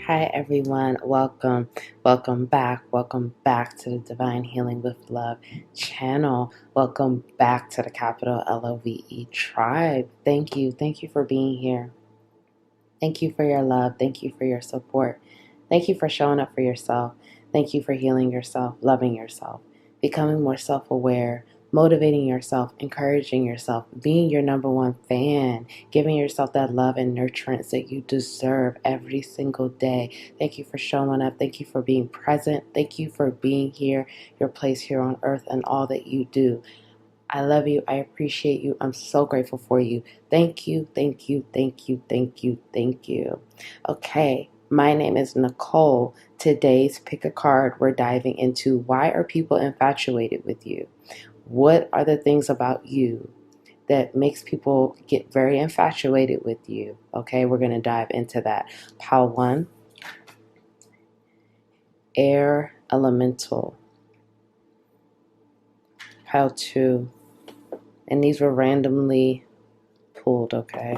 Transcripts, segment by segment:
Hi everyone, welcome back to the Divine Healing with Love channel. Welcome back to the capital LOVE tribe. Thank you for being here. Thank you for your love. Thank you for your support. Thank you for showing up for yourself. Thank you for healing yourself, loving yourself, becoming more self-aware, motivating yourself, encouraging yourself, being your number one fan, giving yourself that love and nurturance that you deserve every single day. Thank you for showing up. Thank you for being present. Thank you for being here, your place here on earth, and all that you do. I love you. I appreciate you. I'm so grateful for you. Thank you. Okay, my name is Nicole. Today's Pick a Card, we're diving into why are people infatuated with you? What are the things about you that makes people get very infatuated with you? Okay, we're going to dive into that. Pile 1, air elemental. Pile 2, and these were randomly pulled, okay?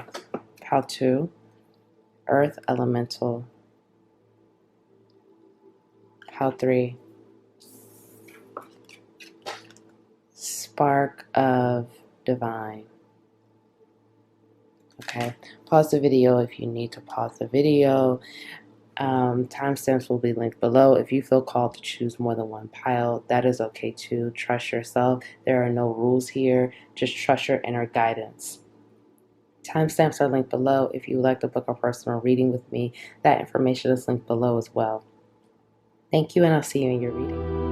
Pile 2, earth elemental. Pile 3, spark of divine. Okay, pause the video if you need to pause the video. Timestamps will be linked below. If you feel called to choose more than one pile, that is okay too. Trust yourself. There are no rules here. Just trust your inner guidance. Timestamps are linked below. If you would like to book a personal reading with me, that information is linked below as well. Thank you, and I'll see you in your reading.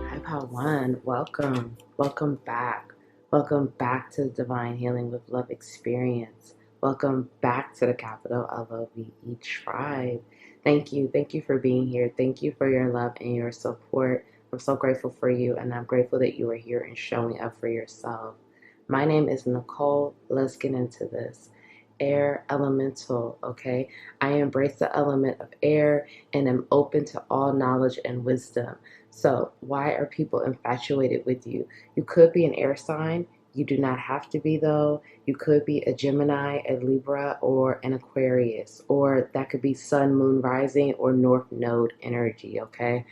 Hi, Pile 1. Welcome. Welcome back. Welcome back to the Divine Healing with Love experience. Welcome back to the capital LOVE tribe. Thank you. Thank you for being here. Thank you for your love and your support. I'm so grateful for you, and I'm grateful that you are here and showing up for yourself. My name is Nicole. Let's get into this. Air elemental, okay? I embrace the element of air and am open to all knowledge and wisdom. So, why are people infatuated with you? You could be an air sign. You do not have to be, though. You could be a Gemini, a Libra, or an Aquarius. Or that could be Sun, Moon, Rising, or North Node energy, okay?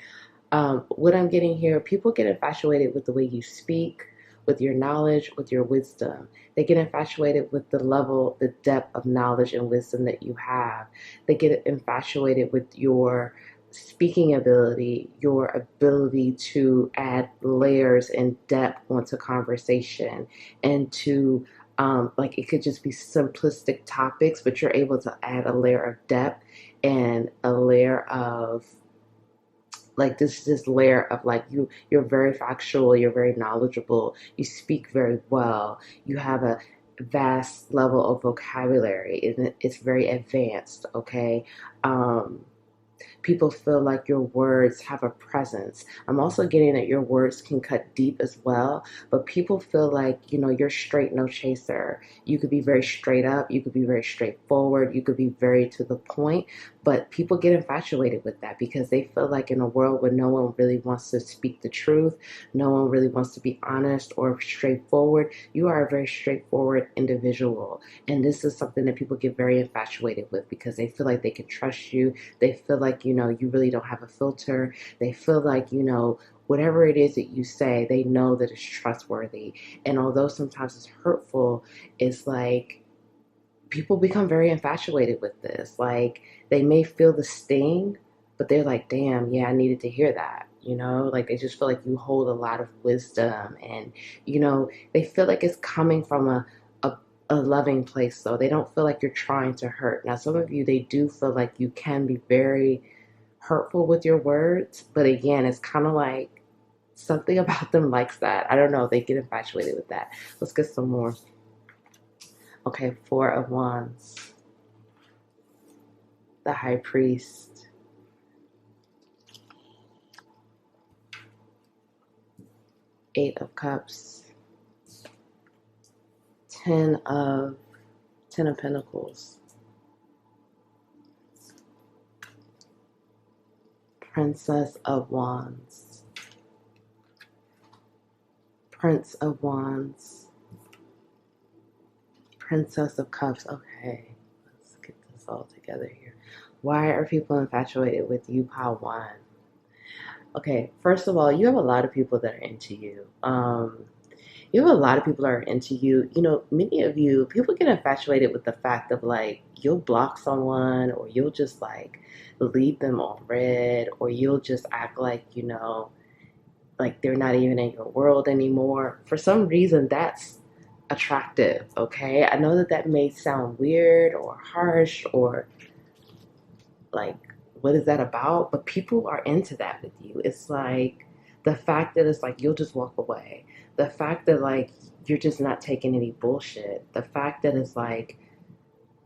What I'm getting here, people get infatuated with the way you speak, with your knowledge, with your wisdom. They get infatuated with the level, the depth of knowledge and wisdom that you have. They get infatuated with your speaking ability, your ability to add layers and depth onto conversation, and to like it could just be simplistic topics, but you're able to add a layer of depth and a layer of like this layer of like you're very factual, you're very knowledgeable, you speak very well, you have a vast level of vocabulary, and it's very advanced, okay? People feel like your words have a presence. I'm also getting that your words can cut deep as well, but people feel like, you're straight, no chaser. You could be very straight up, you could be very straightforward, you could be very to the point, but people get infatuated with that because they feel like in a world where no one really wants to speak the truth, no one really wants to be honest or straightforward, you are a very straightforward individual. And this is something that people get very infatuated with because they feel like they can trust you. They feel like, you really don't have a filter. They feel like, whatever it is that you say, they know that it's trustworthy. And although sometimes it's hurtful, it's like people become very infatuated with this. Like they may feel the sting, but they're like, damn, yeah, I needed to hear that. Like they just feel like you hold a lot of wisdom, and, they feel like it's coming from a loving place. So they don't feel like you're trying to hurt. Now, some of you, they do feel like you can be very hurtful with your words, but again, it's kind of like something about them likes that. I don't know. They get infatuated with that. Let's get some more. Okay, 4 of Wands. The High Priest. Eight of Cups. Ten of Pentacles. Princess of Wands. Prince of Wands. Princess of Cups. Okay, let's get this all together here. Why are people infatuated with you, pile one? Okay, first of all, you have a lot of people that are into you. You have a lot of people that are into you. You know, many of you, people get infatuated with the fact of like, you'll block someone or you'll just like leave them on red or you'll just act like, like they're not even in your world anymore. For some reason, that's attractive, okay? I know that that may sound weird or harsh or like, what is that about? But people are into that with you. It's like the fact that it's like you'll just walk away. The fact that like you're just not taking any bullshit. The fact that it's like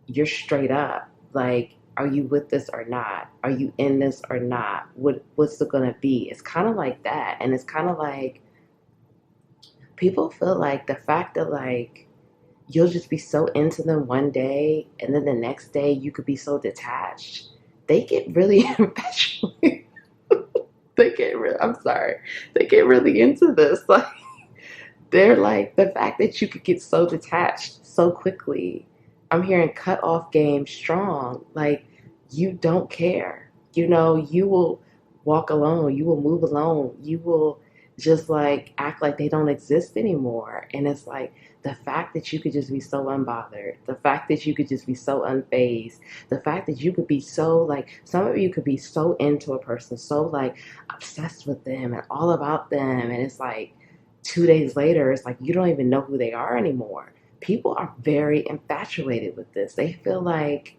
you're straight up. Like, are you with this or not? Are you in this or not? What's it gonna be? It's kind of like that, and it's kind of like people feel like the fact that like you'll just be so into them one day, and then the next day you could be so detached. They get really infatuated. I'm sorry. They get really into this. Like they're like the fact that you could get so detached so quickly. I'm hearing cut off game strong. Like you don't care. You will walk alone. You will move alone. You will just like act like they don't exist anymore. And it's like the fact that you could just be so unbothered, the fact that you could just be so unfazed, the fact that you could be so like, some of you could be so into a person, so like obsessed with them and all about them. And it's like 2 days later, it's like you don't even know who they are anymore. People are very infatuated with this. They feel like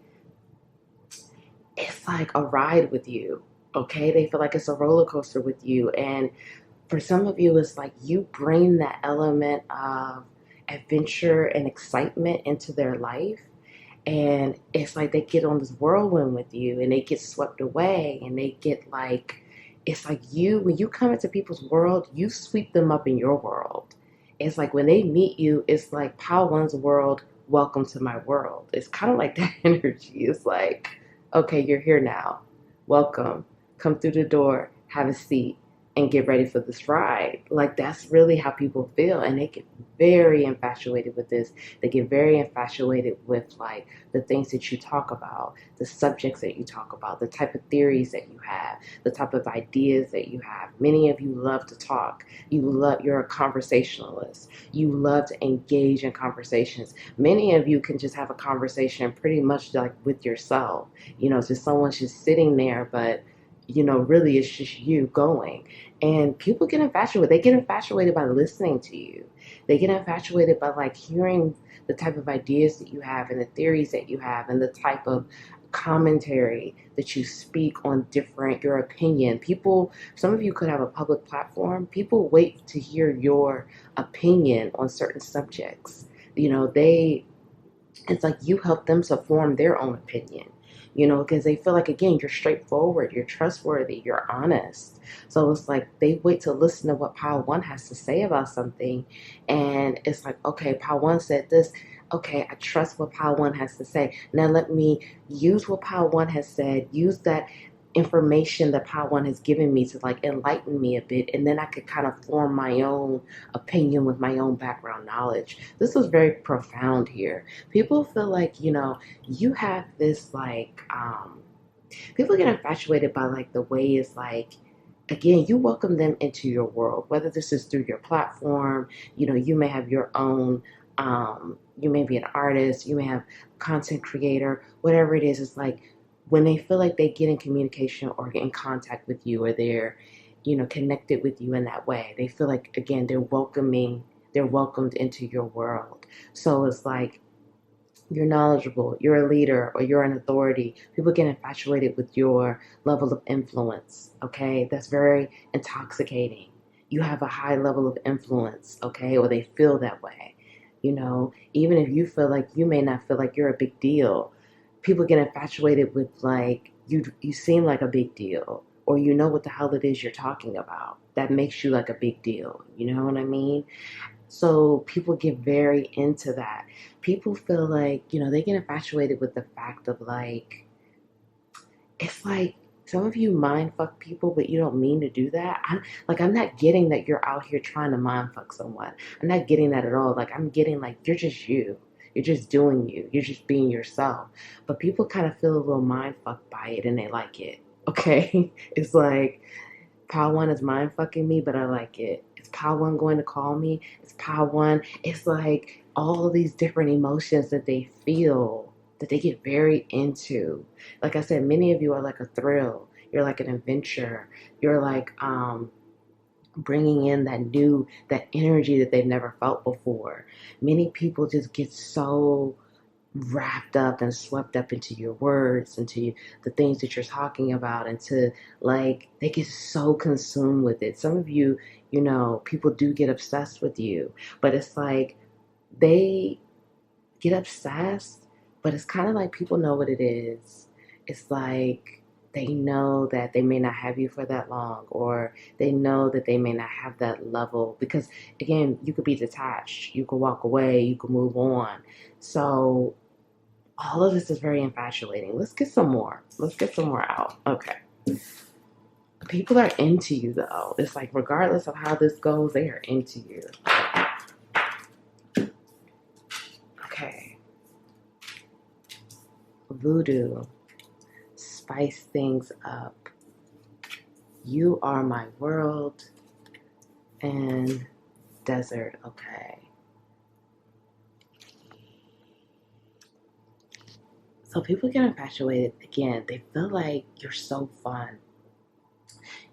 it's like a ride with you. Okay, they feel like it's a roller coaster with you, and for some of you, it's like you bring that element of adventure and excitement into their life. And it's like they get on this whirlwind with you and they get swept away and they get like, it's like when you come into people's world, you sweep them up in your world. It's like when they meet you, it's like Pile One's world, welcome to my world. It's kind of like that energy. It's like, okay, you're here now. Welcome. Come through the door, have a seat and get ready for this ride. Like that's really how people feel, and they get very infatuated with this. They get very infatuated with like the things that you talk about, the subjects that you talk about, the type of theories that you have, the type of ideas that you have. Many of you love to talk. You're a conversationalist. You love to engage in conversations. Many of you can just have a conversation pretty much like with yourself. Just someone's just sitting there, but really it's just you going. And people get infatuated. They get infatuated by listening to you. They get infatuated by like hearing the type of ideas that you have and the theories that you have and the type of commentary that you speak on your opinion. Some of you could have a public platform. People wait to hear your opinion on certain subjects. It's like you help them to form their own opinion, because they feel like, again, you're straightforward, you're trustworthy, you're honest. So it's like they wait to listen to what Pile One has to say about something. And it's like, okay, Pile One said this. Okay, I trust what Pile One has to say. Now let me use what Pile One has said, use that information that Pile One has given me to like enlighten me a bit, and then I could kind of form my own opinion with my own background knowledge. This was very profound here. People feel like, you have this like, people get infatuated by like the way it's like, again, you welcome them into your world, whether this is through your platform, you may have your own, you may be an artist, you may have content creator, whatever it is. It's like when they feel like they get in communication or get in contact with you, or they're, connected with you in that way, they feel like, again, they're welcomed into your world. So it's like you're knowledgeable, you're a leader, or you're an authority. People get infatuated with your level of influence, okay? That's very intoxicating. You have a high level of influence, okay? Or they feel that way. Even if you feel like, you may not feel like you're a big deal, people get infatuated with like, you seem like a big deal, or what the hell it is you're talking about. That makes you like a big deal. You know what I mean? So people get very into that. People feel like, they get infatuated with the fact of like, it's like some of you mind fuck people, but you don't mean to do that. I'm not getting that you're out here trying to mind fuck someone. I'm not getting that at all. Like, I'm getting like, you're just you. You're just doing you. You're just being yourself. But people kind of feel a little mind fucked by it and they like it. Okay? It's like, Pile One is mind fucking me, but I like it. Is Pile One going to call me? Is Pile One? It's like all of these different emotions that they feel, that they get very into. Like I said, many of you are like a thrill. You're like an adventure. You're like bringing in that energy that they've never felt before. Many people just get so wrapped up and swept up into your words, into the things that you're talking about, into like they get so consumed with it. Some of you, people do get obsessed with you, but it's like they get obsessed, but it's kind of like people know what it is. It's like they know that they may not have you for that long, or they know that they may not have that level, because again, you could be detached, you could walk away, you could move on. So all of this is very infatuating. Let's get some more. Let's get some more out. Okay. People are into you, though. It's like, regardless of how this goes, they are into you. Okay. Voodoo. Spice things up. You are my world. And desert. Okay. So people get infatuated. Again, they feel like you're so fun.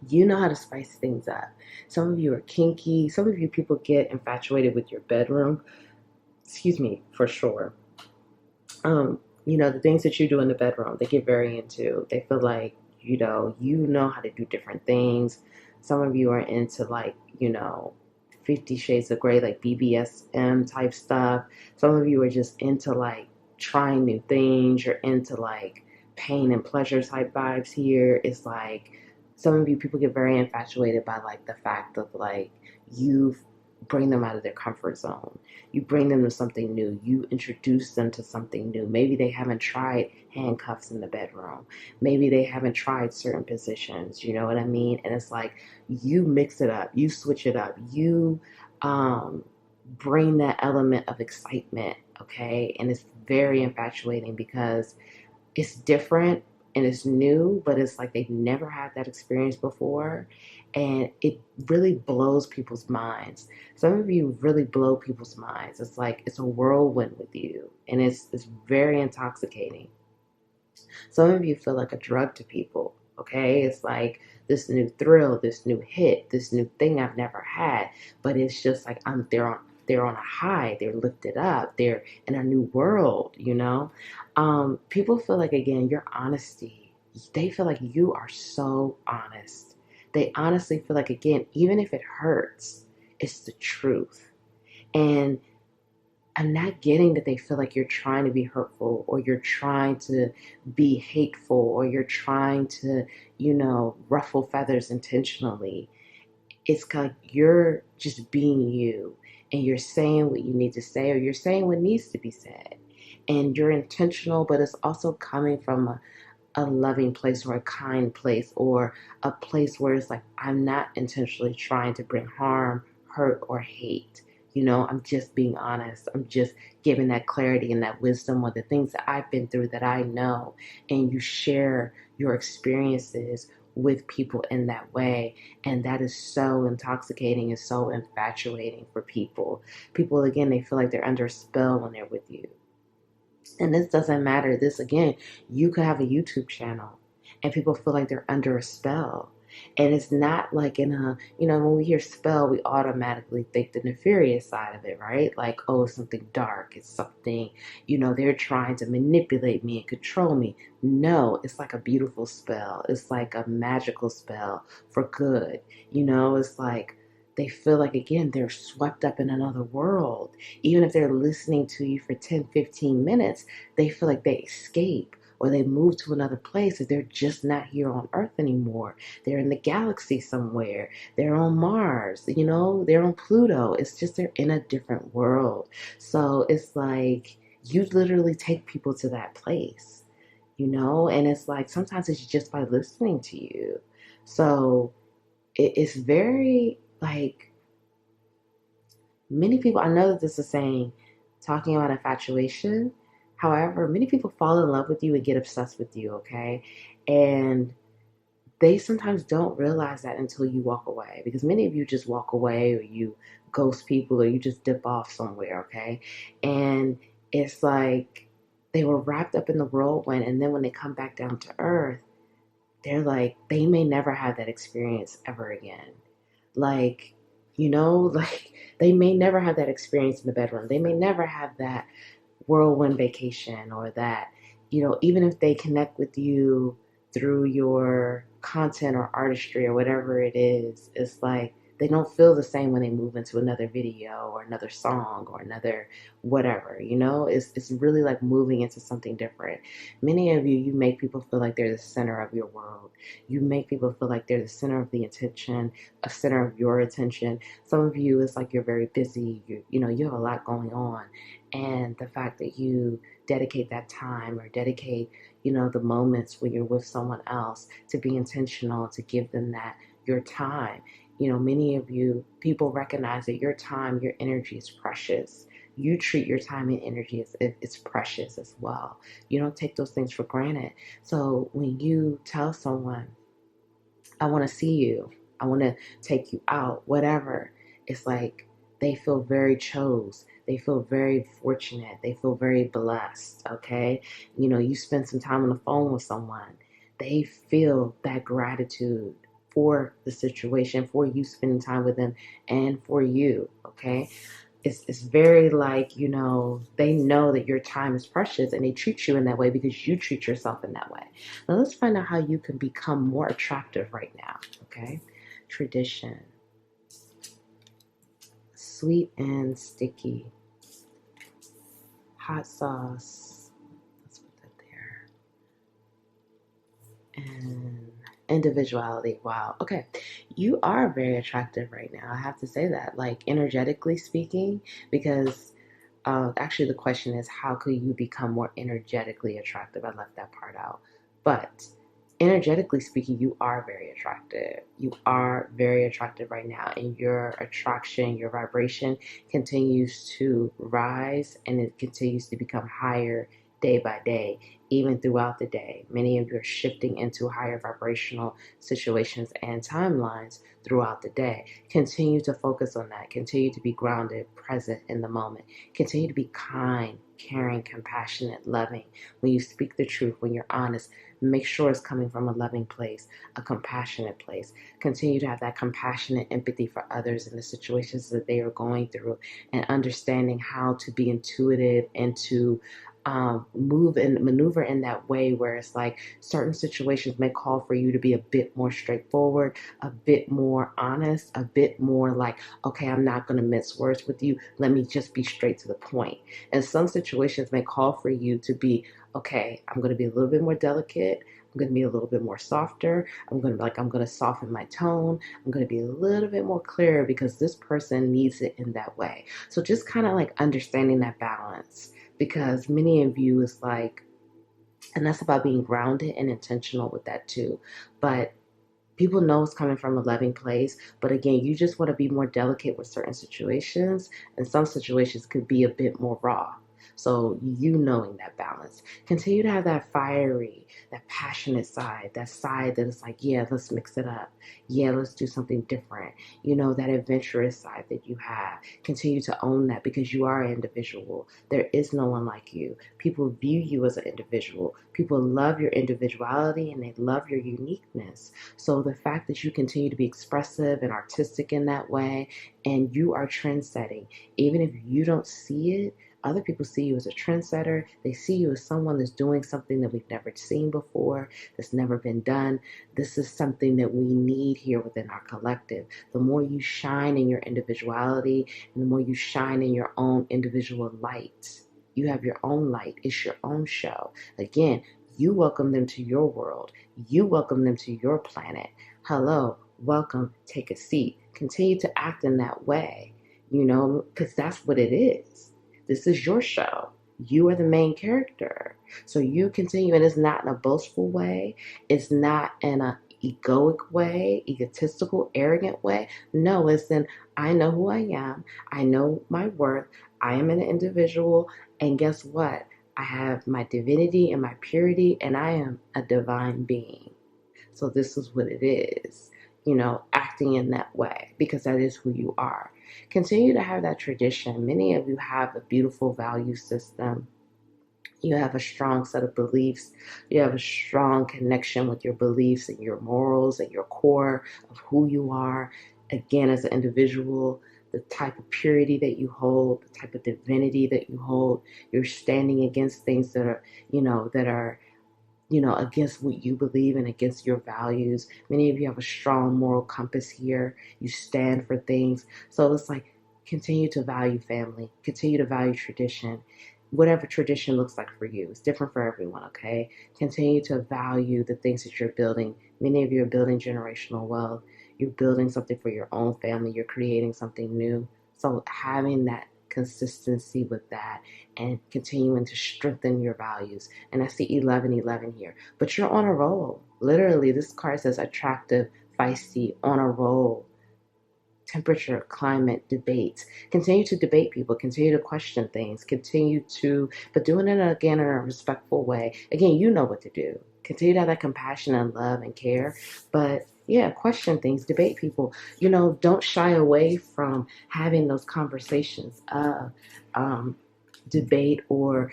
You know how to spice things up. Some of you are kinky. Some of you people get infatuated with your bedroom. Excuse me, for sure. The things that you do in the bedroom, they get very into. They feel like, you know how to do different things. Some of you are into 50 Shades of Grey, like BBSM type stuff. Some of you are just into like trying new things. You're into like pain and pleasure type vibes here. It's like some of you people get very infatuated by like the fact of like you bring them out of their comfort zone. You bring them to something new. You introduce them to something new. Maybe they haven't tried handcuffs in the bedroom. Maybe they haven't tried certain positions. You know what I mean? And it's like you mix it up. You switch it up. You bring that element of excitement, okay? And it's very infatuating because it's different and it's new, but it's like they've never had that experience before, and it really blows people's minds. Some of you really blow people's minds. It's like it's a whirlwind with you, and it's very intoxicating. Some of you feel like a drug to people, okay? It's like this new thrill, this new hit, this new thing I've never had, but it's just like they're on a high, they're lifted up, they're in a new world. People feel like, again, your honesty, they feel like you are so honest. They honestly feel like, again, even if it hurts, it's the truth. And I'm not getting that they feel like you're trying to be hurtful, or you're trying to be hateful, or you're trying to, ruffle feathers intentionally. It's like you're just being you, and you're saying what you need to say, or you're saying what needs to be said. And you're intentional, but it's also coming from a loving place, or a kind place, or a place where it's like, I'm not intentionally trying to bring harm, hurt, or hate. I'm just being honest. I'm just giving that clarity and that wisdom, or the things that I've been through that I know. And you share your experiences with people in that way. And that is so intoxicating and so infatuating for people. People, again, they feel like they're under a spell when they're with you. And this doesn't matter. This, again, you could have a YouTube channel and people feel like they're under a spell. And it's not like when we hear spell, we automatically think the nefarious side of it, right? Like, oh, it's something dark. It's something, they're trying to manipulate me and control me. No, it's like a beautiful spell. It's like a magical spell for good. It's like they feel like, again, they're swept up in another world. Even if they're listening to you for 10, 15 minutes, they feel like they escape, or they move to another place, that they're just not here on Earth anymore. They're in the galaxy somewhere. They're on Mars, they're on Pluto. It's just they're in a different world. So it's like you literally take people to that place, and it's like sometimes it's just by listening to you. So it's very like, many people, I know that this is saying talking about infatuation. However, many people fall in love with you and get obsessed with you, okay? And they sometimes don't realize that until you walk away, because many of you just walk away, or you ghost people, or you just dip off somewhere, okay? And it's like they were wrapped up in the whirlwind, and then when they come back down to earth, they're like, they may never have that experience ever again. Like, like they may never have that experience in the bedroom. They may never have that whirlwind vacation, or that, even if they connect with you through your content or artistry or whatever it is, it's like they don't feel the same when they move into another video or another song or another whatever. It's really like moving into something different. Many of you make people feel like they're the center of your world. You make people feel like they're the center of the attention, a center of your attention. Some of you, it's like you're very busy. You have a lot going on, and the fact that you dedicate that time, or dedicate, the moments when you're with someone else, to be intentional, to give them that, your time. Many of you, people recognize that your time, your energy is precious. You treat your time and energy as if it's precious as well. You don't take those things for granted. So when you tell someone, I want to see you, I want to take you out, whatever, it's like they feel very chose. They feel very fortunate. They feel very blessed, okay? You spend some time on the phone with someone. They feel that gratitude for the situation, for you spending time with them, and for you, okay? It's very like, they know that your time is precious, and they treat you in that way because you treat yourself in that way. Now let's find out how you can become more attractive right now, okay? Tradition. Sweet and sticky. Hot sauce. Let's put that there. And individuality. Wow. Okay. You are very attractive right now. I have to say that, like, energetically speaking, because actually the question is, how could you become more energetically attractive? I left that part out. But energetically speaking, you are very attractive. You are very attractive right now, and your attraction, your vibration continues to rise, and it continues to become higher day by day, even throughout the day. Many of you are shifting into higher vibrational situations and timelines throughout the day. Continue to focus on that. Continue to be grounded, present in the moment. Continue to be kind, caring, compassionate, loving. When you speak the truth, when you're honest, make sure it's coming from a loving place, a compassionate place. Continue to have that compassionate empathy for others in the situations that they are going through, and understanding how to be intuitive and to move and maneuver in that way, where it's like certain situations may call for you to be a bit more straightforward, a bit more honest, a bit more like, okay, I'm not going to mince words with you. Let me just be straight to the point. And some situations may call for you to be, okay, I'm going to be a little bit more delicate. I'm going to be a little bit more softer. I'm going to soften my tone. I'm going to be a little bit more clear because this person needs it in that way. So just kind of like understanding that balance, because many of you is like, and that's about being grounded and intentional with that too. But people know it's coming from a loving place. But again, you just want to be more delicate with certain situations, and some situations could be a bit more raw. So knowing that balance, continue to have that fiery, that passionate side, that side that is like, yeah, let's mix it up. Yeah, let's do something different. That adventurous side that you have. Continue to own that, because you are an individual. There is no one like you. People view you as an individual. People love your individuality, and they love your uniqueness. So the fact that you continue to be expressive and artistic in that way, and you are trend setting, even if you don't see it, other people see you as a trendsetter. They see you as someone that's doing something that we've never seen before, that's never been done. This is something that we need here within our collective. The more you shine in your individuality, and the more you shine in your own individual light, you have your own light. It's your own show. Again, you welcome them to your world. You welcome them to your planet. Hello, welcome, take a seat. Continue to act in that way, because that's what it is. This is your show. You are the main character. So you continue, and it's not in a boastful way. It's not in a, egoic way, egotistical, arrogant way. No, it's in, I know who I am. I know my worth. I am an individual. And guess what? I have my divinity and my purity, and I am a divine being. So this is what it is, acting in that way, because that is who you are. Continue to have that tradition. Many of you have a beautiful value system. You have a strong set of beliefs. You have a strong connection with your beliefs and your morals and your core of who you are, again, as an individual, the type of purity that you hold, the type of divinity that you hold. You're standing against things that are against what you believe and against your values. Many of you have a strong moral compass here. You stand for things. So it's like, continue to value family, continue to value tradition. Whatever tradition looks like for you, it's different for everyone, okay? Continue to value the things that you're building. Many of you are building generational wealth. You're building something for your own family. You're creating something new. So having that consistency with that and continuing to strengthen your values. And I see 1111 here. But you're on a roll. Literally, this card says attractive, feisty, on a roll. Temperature, climate, debates. Continue to debate people. Continue to question things. But doing it again in a respectful way. Again, you know what to do. Continue to have that compassion and love and care. But yeah, question things, debate people. Don't shy away from having those conversations of debate, or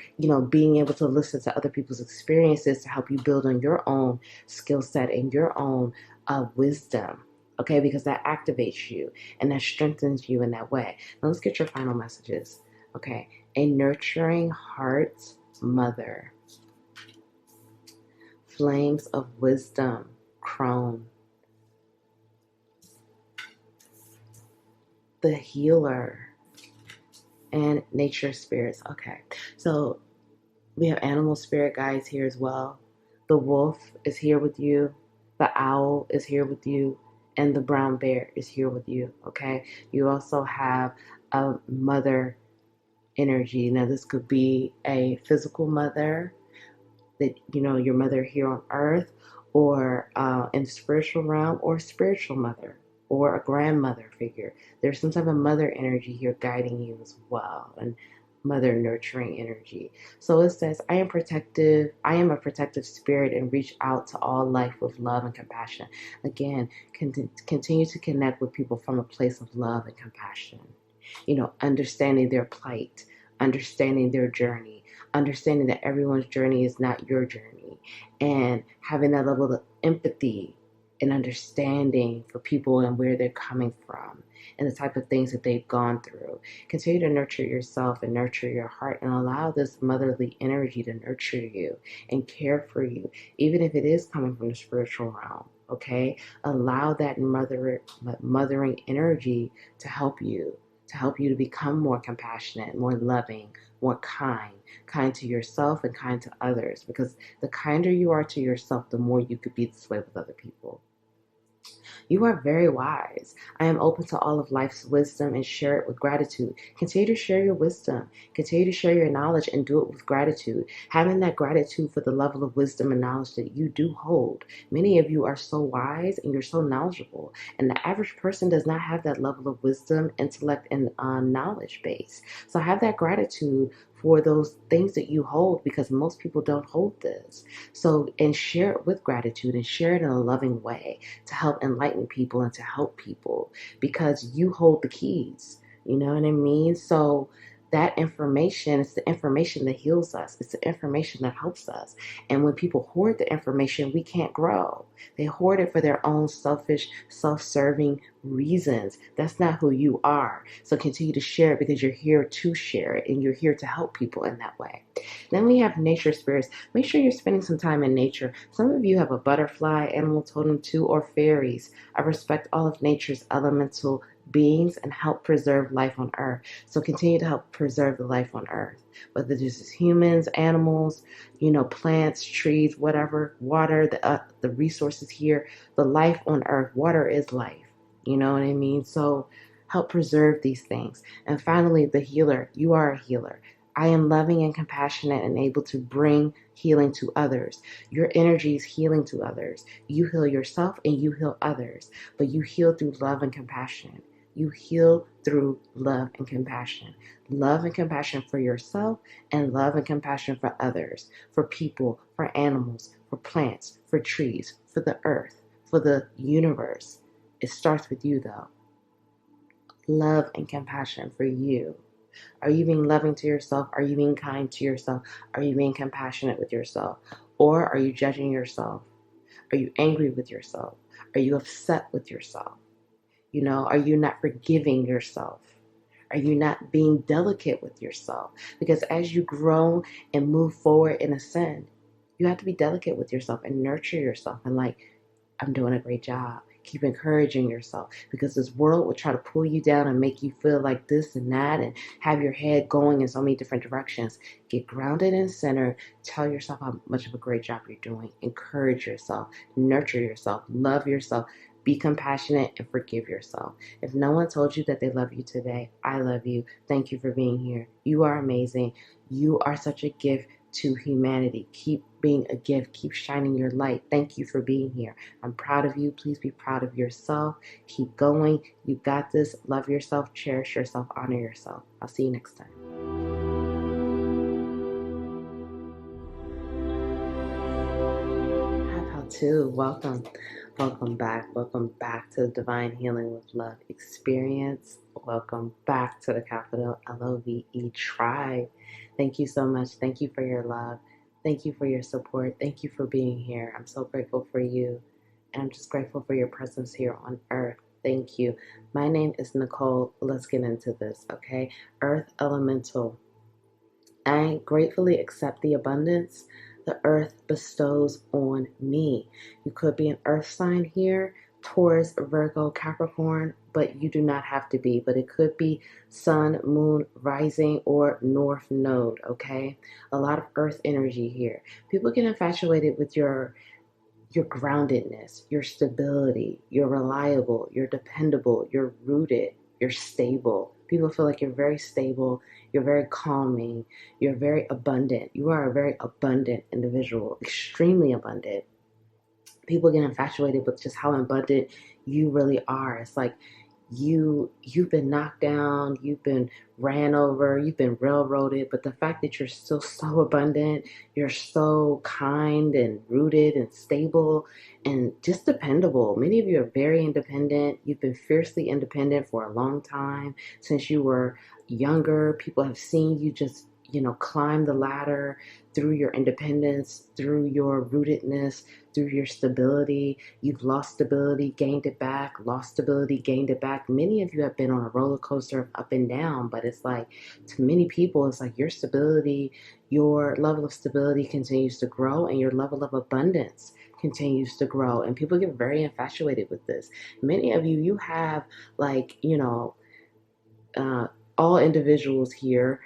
being able to listen to other people's experiences to help you build on your own skill set and your own wisdom. Okay, because that activates you and that strengthens you in that way. Now let's get your final messages. Okay, a nurturing heart mother. Flames of wisdom, crone. The healer and nature spirits. Okay, so we have animal spirit guides here as well. The wolf is here with you. The owl is here with you. And the brown bear is here with you, okay? You also have a mother energy. Now, this could be a physical mother, that, your mother here on earth, or in the spiritual realm, or a spiritual mother, or a grandmother figure. There's some type of mother energy here guiding you as well, and mother nurturing energy. So it says, I am a protective spirit, and reach out to all life with love and compassion. Again, continue to connect with people from a place of love and compassion. Understanding their plight, understanding their journey, understanding that everyone's journey is not your journey, and having that level of empathy and understanding for people and where they're coming from and the type of things that they've gone through. Continue to nurture yourself and nurture your heart, and allow this motherly energy to nurture you and care for you, even if it is coming from the spiritual realm, okay? Allow that mothering energy to help you to become more compassionate, more loving, more kind to yourself and kind to others, because the kinder you are to yourself, the more you could be this way with other people. You are very wise. I am open to all of life's wisdom and share it with gratitude. Continue to share your wisdom. Continue to share your knowledge and do it with gratitude. Having that gratitude for the level of wisdom and knowledge that you do hold. Many of you are so wise and you're so knowledgeable. And the average person does not have that level of wisdom, intellect, and knowledge base. So have that gratitude for those things that you hold, because most people don't hold this. So, and share it with gratitude and share it in a loving way to help enlighten people and to help people, because you hold the keys. You know what I mean? So that information is the information that heals us. It's the information that helps us. And when people hoard the information, we can't grow. They hoard it for their own selfish, self-serving reasons. That's not who you are. So continue to share it, because you're here to share it and you're here to help people in that way. Then we have nature spirits. Make sure you're spending some time in nature. Some of you have a butterfly, animal totem too, or fairies. I respect all of nature's elemental beings and help preserve life on earth. So continue to help preserve the life on earth, whether this is humans, animals, plants, trees, whatever, water, the resources here, the life on earth. Water is life. You know what I mean? So help preserve these things. And finally, the healer. You are a healer. I am loving and compassionate and able to bring healing to others. Your energy is healing to others. You heal yourself and you heal others, but you heal through love and compassion. You heal through love and compassion. Love and compassion for yourself and love and compassion for others, for people, for animals, for plants, for trees, for the earth, for the universe. It starts with you though. Love and compassion for you. Are you being loving to yourself? Are you being kind to yourself? Are you being compassionate with yourself? Or are you judging yourself? Are you angry with yourself? Are you upset with yourself? Are you not forgiving yourself? Are you not being delicate with yourself? Because as you grow and move forward and ascend, you have to be delicate with yourself and nurture yourself and I'm doing a great job. Keep encouraging yourself because this world will try to pull you down and make you feel like this and that and have your head going in so many different directions. Get grounded and centered. Tell yourself how much of a great job you're doing. Encourage yourself. Nurture yourself. Love yourself. Be compassionate and forgive yourself. If no one told you that they love you today, I love you. Thank you for being here. You are amazing. You are such a gift to humanity. Keep being a gift. Keep shining your light. Thank you for being here. I'm proud of you. Please be proud of yourself. Keep going. You got this. Love yourself. Cherish yourself. Honor yourself. I'll see you next time. Hi, Pal 2. Welcome. Welcome back. Welcome back to the Divine Healing with Love experience. Welcome back to the capital LOVE tribe. Thank you so much. Thank you for your love. Thank you for your support. Thank you for being here. I'm so grateful for you. And I'm just grateful for your presence here on earth. Thank you. My name is Nicole. Let's get into this, okay? Earth Elemental. I gratefully accept the abundance the earth bestows on me. You could be an earth sign here, Taurus, Virgo, Capricorn, but you do not have to be. But it could be sun, moon, rising, or north node, okay? A lot of earth energy here. People get infatuated with your groundedness, your stability, you're reliable, you're dependable, you're rooted, you're stable. People feel like you're very stable, you're very calming, you're very abundant. You are a very abundant individual, extremely abundant. People get infatuated with just how abundant you really are. It's like you've been knocked down, you've been ran over, you've been railroaded, but the fact that you're still so abundant, you're so kind and rooted and stable and just dependable. Many of you are very independent. You've been fiercely independent for a long time. Since you were younger, people have seen you just climb the ladder through your independence, through your rootedness, through your stability. You've lost stability, gained it back, lost stability, gained it back. Many of you have been on a roller coaster of up and down, but it's like, to many people, it's like your stability, your level of stability continues to grow and your level of abundance continues to grow. And people get very infatuated with this. Many of you have all individuals here,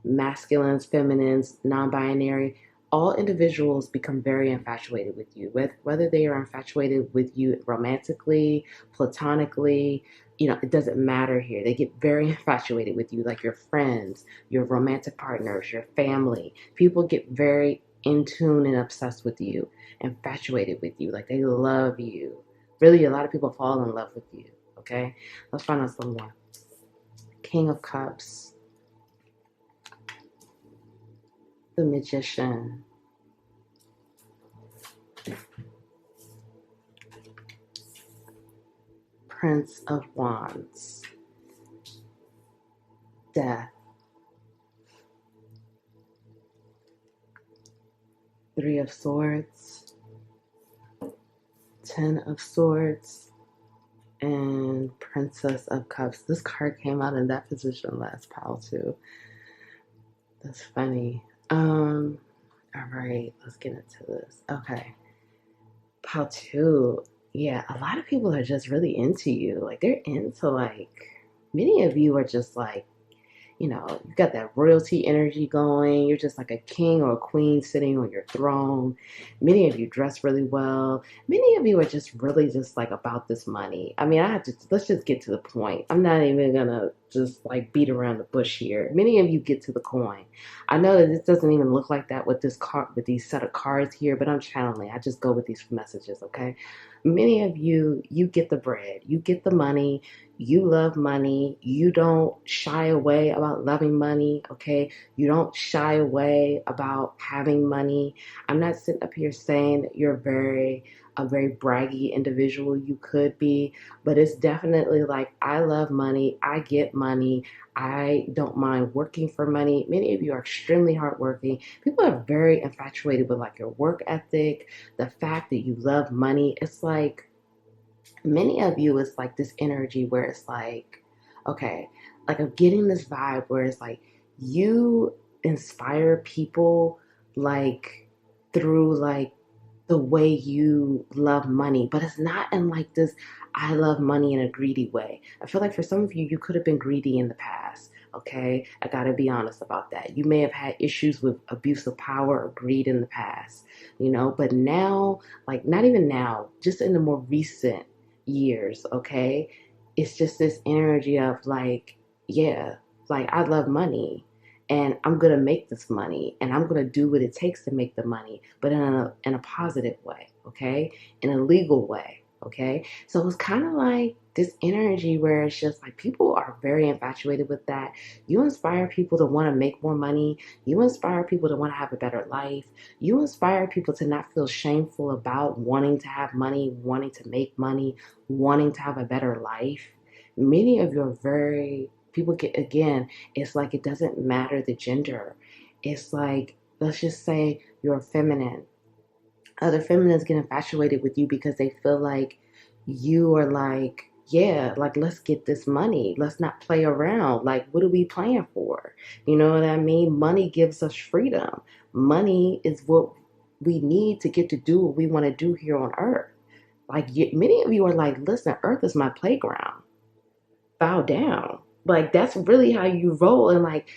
masculines, feminines, non-binary, all individuals become very infatuated with you, whether they are infatuated with you romantically, platonically, it doesn't matter here. They get very infatuated with you, like your friends, your romantic partners, your family. People get very in tune and obsessed with you, infatuated with you, like they love you. Really, a lot of people fall in love with you, okay? Let's find out some more. King of Cups. The Magician. Prince of Wands. Death. Three of Swords. 10 of Swords. And Princess of Cups. This card came out in that position last pile too. That's funny. All right, let's get into this. Okay. Pile 2. Yeah, a lot of people are just really into you. Like, they're into, many of you are just you've got that royalty energy going. You're just like a king or a queen sitting on your throne. Many of you dress really well. Many of you are just really just about this money. I mean, let's just get to the point. I'm not even gonna just like beat around the bush here. Many of you get to the coin. I know that this doesn't even look like that with this card, with these set of cards here, but I'm channeling. I just go with these messages, okay? Many of you, you get the bread, you get the money, you love money, you don't shy away about loving money, okay? You don't shy away about having money. I'm not sitting up here saying that you're a very braggy individual. You could be, but it's definitely like, I love money, I get money, I don't mind working for money. Many of you are extremely hardworking. People are very infatuated with like your work ethic, the fact that you love money. It's like many of you, it's like this energy where it's like, okay, like I'm getting this vibe where it's like you inspire people like through like the way you love money, but it's not in like this I love money in a greedy way. I feel like for some of you, you could have been greedy in the past. Okay, I gotta be honest about that. You may have had issues with abuse of power or greed in the past, but now, like not even now, just in the more recent years, okay, it's just this energy of like, yeah, like I love money and I'm gonna make this money and I'm gonna do what it takes to make the money, but in a positive way, okay, in a legal way, okay. So it's kind of like this energy where it's just like people are very infatuated with that. You inspire people to want to make more money. You inspire people to want to have a better life. You inspire people to not feel shameful about wanting to have money, wanting to make money, wanting to have a better life. Many of you are very people get again, it's like it doesn't matter the gender. It's like, let's just say you're feminine. Other feminines get infatuated with you because they feel like you are like, yeah, like let's get this money. Let's not play around. Like, what are we playing for? You know what I mean? Money gives us freedom. Money is what we need to get to do what we want to do here on earth. Like, many of you are like, listen, earth is my playground. Bow down. Like, that's really how you roll. And like,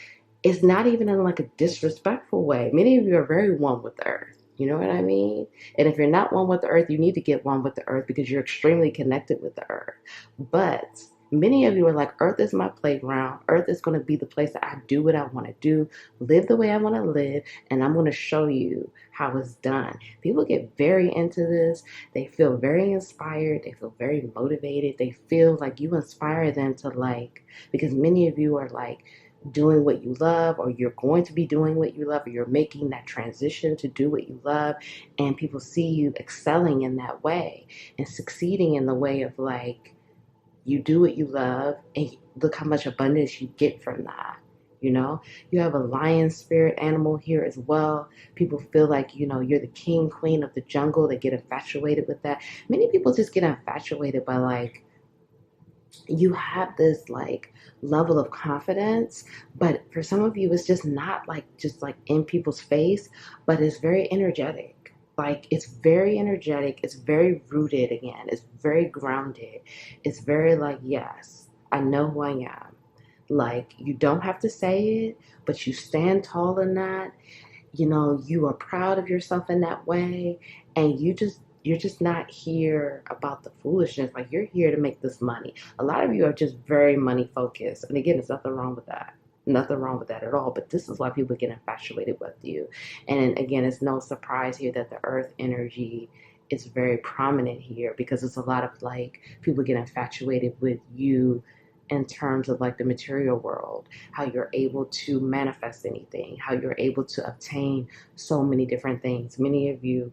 it's not even in like a disrespectful way. Many of you are very one with the earth. You know what I mean? And if you're not one with the earth, you need to get one with the earth because you're extremely connected with the earth. But many of you are like, earth is my playground. Earth is going to be the place that I do what I want to do, live the way I want to live, and I'm going to show you how it's done. People get very into this. They feel very inspired. They feel very motivated. They feel like you inspire them to like, because many of you are like, doing what you love, or you're going to be doing what you love, or you're making that transition to do what you love, and people see you excelling in that way and succeeding in the way of like you do what you love and look how much abundance you get from that. You have a lion spirit animal here as well. People feel like you're the king, queen of the jungle. They get infatuated with that. Many people just get infatuated by like, you have this like level of confidence, but for some of you it's just not like just like in people's face, but it's very energetic. Like, it's very energetic, it's very rooted, again, it's very grounded, it's very like, yes, I know who I am. Like, you don't have to say it, but you stand tall in that. You are proud of yourself in that way, and you're just not here about the foolishness. Like, you're here to make this money. A lot of you are just very money focused, and again, there's nothing wrong with that. Nothing wrong with that at all. But this is why people get infatuated with you. And again, it's no surprise here that the earth energy is very prominent here, because it's a lot of like people get infatuated with you in terms of like the material world, how you're able to manifest anything, how you're able to obtain so many different things. Many of you,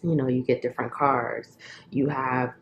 you get different cars, you have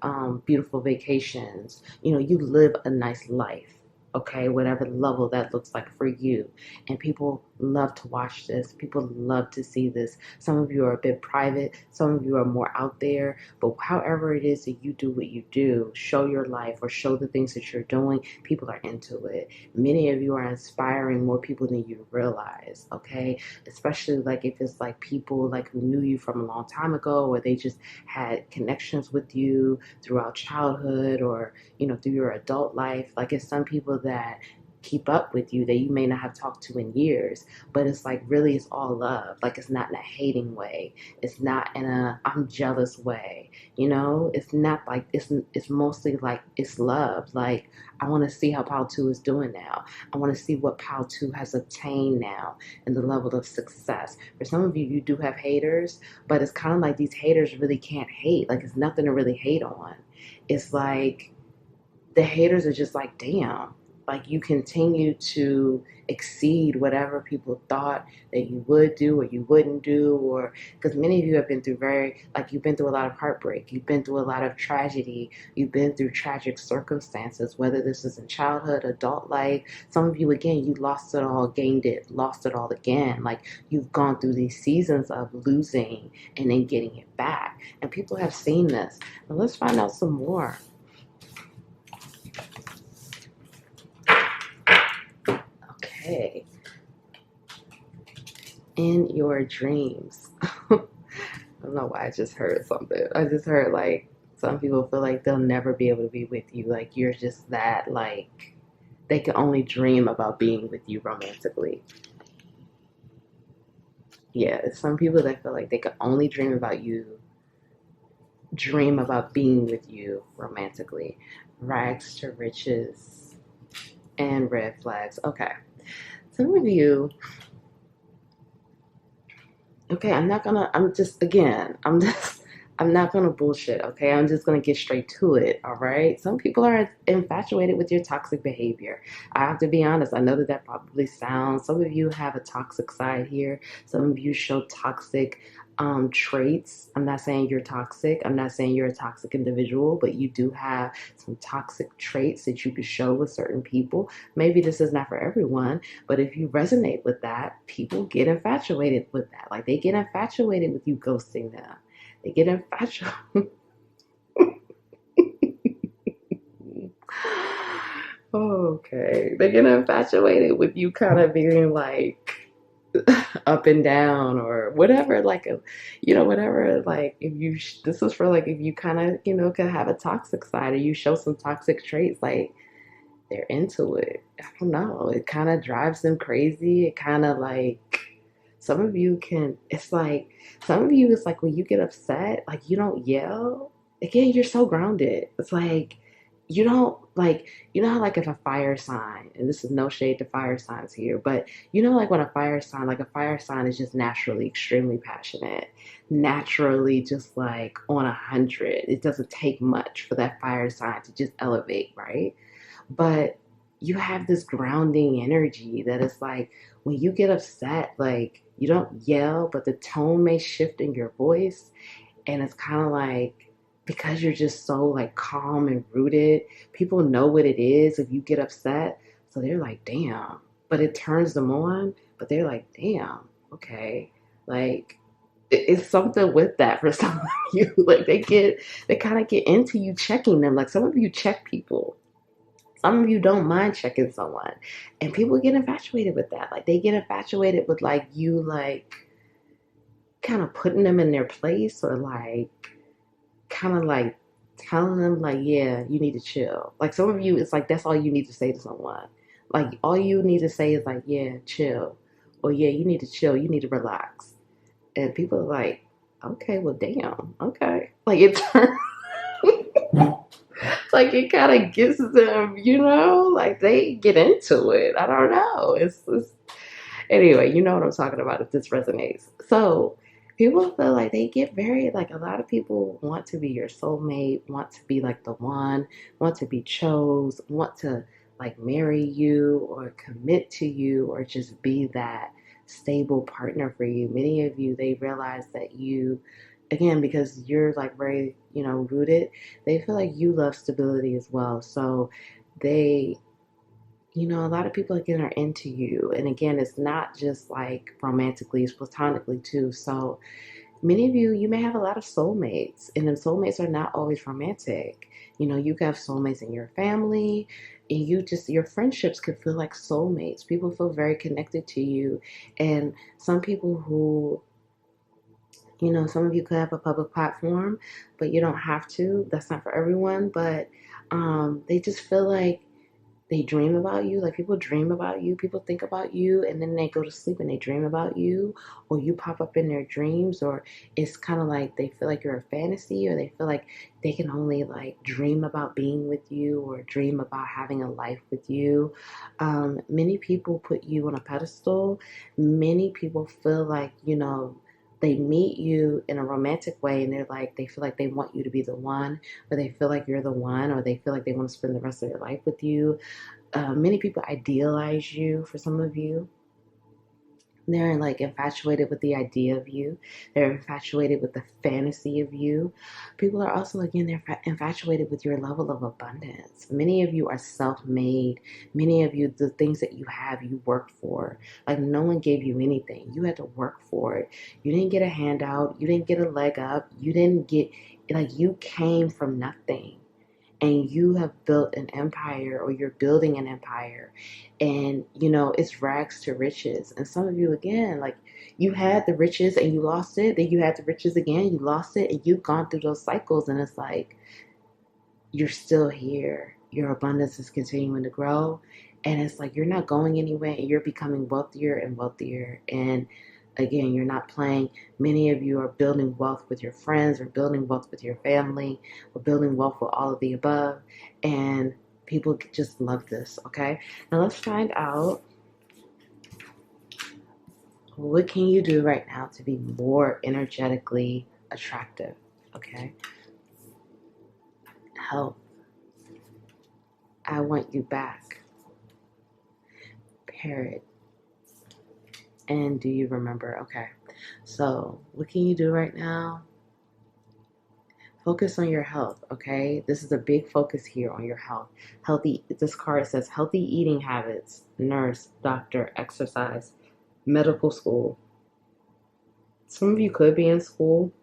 beautiful vacations, you live a nice life, okay, whatever level that looks like for you. And people love to watch this. People love to see this. Some of you are a bit private, some of you are more out there, but however it is that you do what you do, show your life or show the things that you're doing, people are into it. Many of you are inspiring more people than you realize, okay? Especially like if it's like people like who knew you from a long time ago, or they just had connections with you throughout childhood, or through your adult life. Like, it's some people that keep up with you, that you may not have talked to in years, but it's like really it's all love. Like it's not in a hating way, it's not in a I'm jealous way, it's not like it's mostly like it's love. Like I want to see how Pal 2 is doing now. I want to see what Pal 2 has obtained now and the level of success. For some of you, you do have haters, but it's kind of like these haters really can't hate. Like it's nothing to really hate on. It's like the haters are just like, damn, like you continue to exceed whatever people thought that you would do or you wouldn't do, or because many of you have been through you've been through a lot of heartbreak, you've been through a lot of tragedy, you've been through tragic circumstances, whether this is in childhood, adult life. Some of you, again, you lost it all, gained it, lost it all again. Like you've gone through these seasons of losing and then getting it back. And people have seen this. Now let's find out some more. Okay. In your dreams. I don't know why I just heard something. I just heard like some people feel like they'll never be able to be with you. Like you're just that, like they can only dream about being with you romantically. Yeah, it's some people that feel like they can only dream about being with you romantically. Rags to riches and red flags. Okay. Some of you, okay, I'm not gonna bullshit, okay? I'm just gonna get straight to it, all right? Some people are infatuated with your toxic behavior. I have to be honest, I know that probably sounds, some of you have a toxic side here. Some of you show toxic traits. I'm not saying you're toxic. I'm not saying you're a toxic individual, but you do have some toxic traits that you could show with certain people. Maybe this is not for everyone, but if you resonate with that, people get infatuated with that. Like they get infatuated with you ghosting them. They get infatuated. Okay. They get infatuated with you kind of being like up and down or whatever, like whatever, like if you this is for like if you kind of can have a toxic side or you show some toxic traits, like they're into it. I don't know, it kind of drives them crazy. It kind of like some of you can, it's like some of you, it's like when you get upset, like you don't yell. Again, you're so grounded. It's like you don't like, how like if a fire sign, and this is no shade to fire signs here, but like when a fire sign is just naturally extremely passionate, naturally just like on 100. It doesn't take much for that fire sign to just elevate, right? But you have this grounding energy that is like when you get upset, like you don't yell, but the tone may shift in your voice. And it's kind of like because you're just so like calm and rooted, people know what it is if you get upset. So they're like, damn. But it turns them on, but they're like, damn, okay. Like it's something with that for some of you. Like they kind of get into you checking them. Like some of you check people. Some of you don't mind checking someone. And people get infatuated with that. Like they get infatuated with like you like kind of putting them in their place or like kind of like telling them like, yeah, you need to chill. Like some of you, it's like that's all you need to say to someone. Like all you need to say is like, yeah, chill. Or yeah, you need to chill. You need to relax. And people are like, okay, well, damn. Okay. Like it turns. Like it kind of gets them, like they get into it. I don't know. It's anyway, you know what I'm talking about if this resonates. So people feel like they get very, like a lot of people want to be your soulmate, want to be like the one, want to be chose, want to like marry you or commit to you or just be that stable partner for you. Many of you, they realize that you, again, because you're like very, rooted, they feel like you love stability as well. So they, a lot of people again are into you. And again, it's not just like romantically, it's platonically too. So many of you, you may have a lot of soulmates, and then soulmates are not always romantic. You have soulmates in your family, and your friendships could feel like soulmates. People feel very connected to you. And some people who, some of you could have a public platform, but you don't have to. That's not for everyone. But they just feel like they dream about you. Like, people dream about you, people think about you, and then they go to sleep and they dream about you, or you pop up in their dreams, or it's kind of like they feel like you're a fantasy, or they feel like they can only like dream about being with you or dream about having a life with you. Many people put you on a pedestal. Many people feel like, they meet you in a romantic way and they feel like they want you to be the one, or they feel like you're the one, or they feel like they want to spend the rest of their life with you. Many people idealize you. For some of you, they're like infatuated with the idea of you. They're infatuated with the fantasy of you. People are also, again, they're infatuated with your level of abundance. Many of you are self-made. Many of you, the things that you have, you worked for. Like, no one gave you anything. You had to work for it. You didn't get a handout. You didn't get a leg up. You didn't get, like, you came from nothing. And you have built an empire, or you're building an empire, and it's rags to riches. And some of you, again, like, you had the riches and you lost it, then you had the riches again, you lost it, and you've gone through those cycles, and it's like you're still here, your abundance is continuing to grow, and it's like you're not going anywhere, and you're becoming wealthier and wealthier. And again, you're not playing. Many of you are building wealth with your friends, or building wealth with your family, or building wealth with all of the above. And people just love this, okay? Now let's find out, what can you do right now to be more energetically attractive, okay? Health. I want you back. Parrot. And do you remember? Okay. So what can you do right now? Focus on your health, okay? This is a big focus here on your health. Healthy, this card says healthy eating habits, nurse, doctor, exercise, medical school. Some of you could be in school,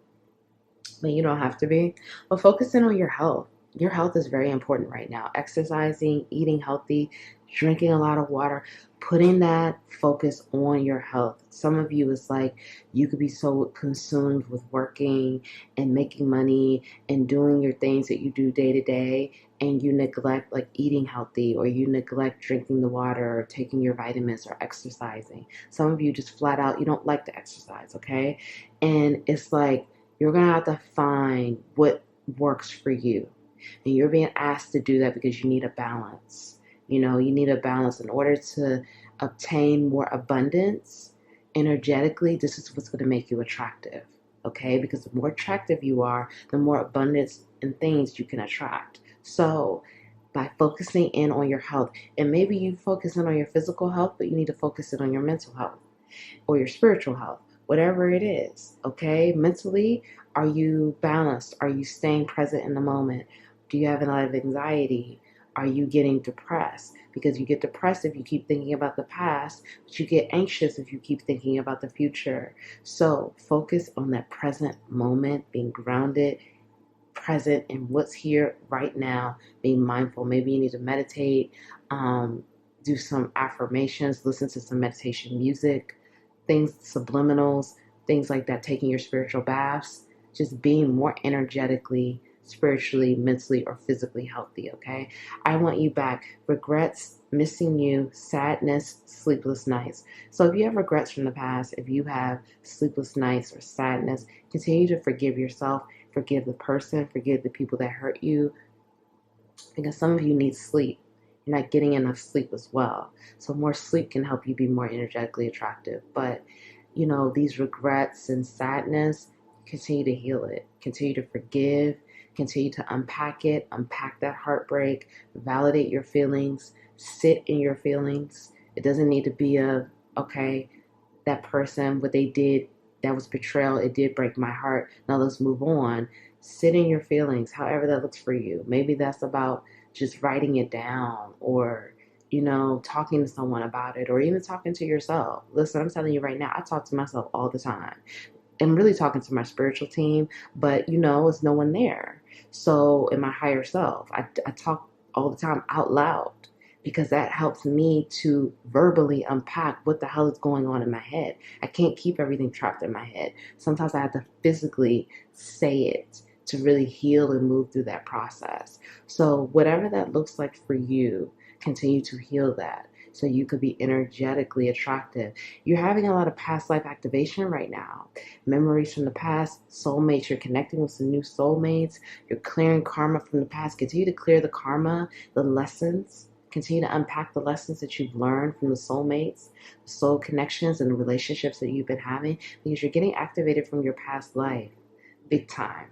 but you don't have to be. But focusing on your health. Your health is very important right now. Exercising, eating healthy, drinking a lot of water, putting that focus on your health. Some of you, is like you could be so consumed with working and making money and doing your things that you do day to day, and you neglect like eating healthy, or you neglect drinking the water, or taking your vitamins, or exercising. Some of you just flat out, you don't like to exercise, okay? And it's like you're going to have to find what works for you. And you're being asked to do that because you need a balance. You need a balance in order to obtain more abundance energetically. This is what's going to make you attractive, okay? Because the more attractive you are, the more abundance and things you can attract. So by focusing in on your health, and maybe you focus in on your physical health, but you need to focus in on your mental health or your spiritual health, whatever it is, okay? Mentally, are you balanced? Are you staying present in the moment? Do you have a lot of anxiety? Are you getting depressed? Because you get depressed if you keep thinking about the past, but you get anxious if you keep thinking about the future. So focus on that present moment, being grounded, present in what's here right now, being mindful. Maybe you need to meditate, do some affirmations, listen to some meditation music, things, subliminals, things like that, taking your spiritual baths, just being more energetically, spiritually, mentally, or physically healthy, okay? I want you back. Regrets, missing you, sadness, sleepless nights. So if you have regrets from the past, if you have sleepless nights or sadness, continue to forgive yourself, forgive the person, forgive the people that hurt you, because some of you need sleep. You're not getting enough sleep as well. So more sleep can help you be more energetically attractive. But, these regrets and sadness, continue to heal it. Continue to forgive. Continue to unpack it. Unpack that heartbreak. Validate your feelings. Sit in your feelings. It doesn't need to be okay, that person, what they did, that was betrayal. It did break my heart. Now let's move on. Sit in your feelings, however that looks for you. Maybe that's about just writing it down, or, talking to someone about it, or even talking to yourself. Listen, I'm telling you right now, I talk to myself all the time. I'm really talking to my spiritual team, but it's no one there. So in my higher self, I talk all the time out loud, because that helps me to verbally unpack what the hell is going on in my head. I can't keep everything trapped in my head. Sometimes I have to physically say it to really heal and move through that process. So whatever that looks like for you, continue to heal that so you could be energetically attractive. You're having a lot of past life activation right now. Memories from the past, soulmates, you're connecting with some new soulmates, you're clearing karma from the past. Continue to clear the karma, the lessons. Continue to unpack the lessons that you've learned from the soulmates, the soul connections, and the relationships that you've been having, because you're getting activated from your past life big time.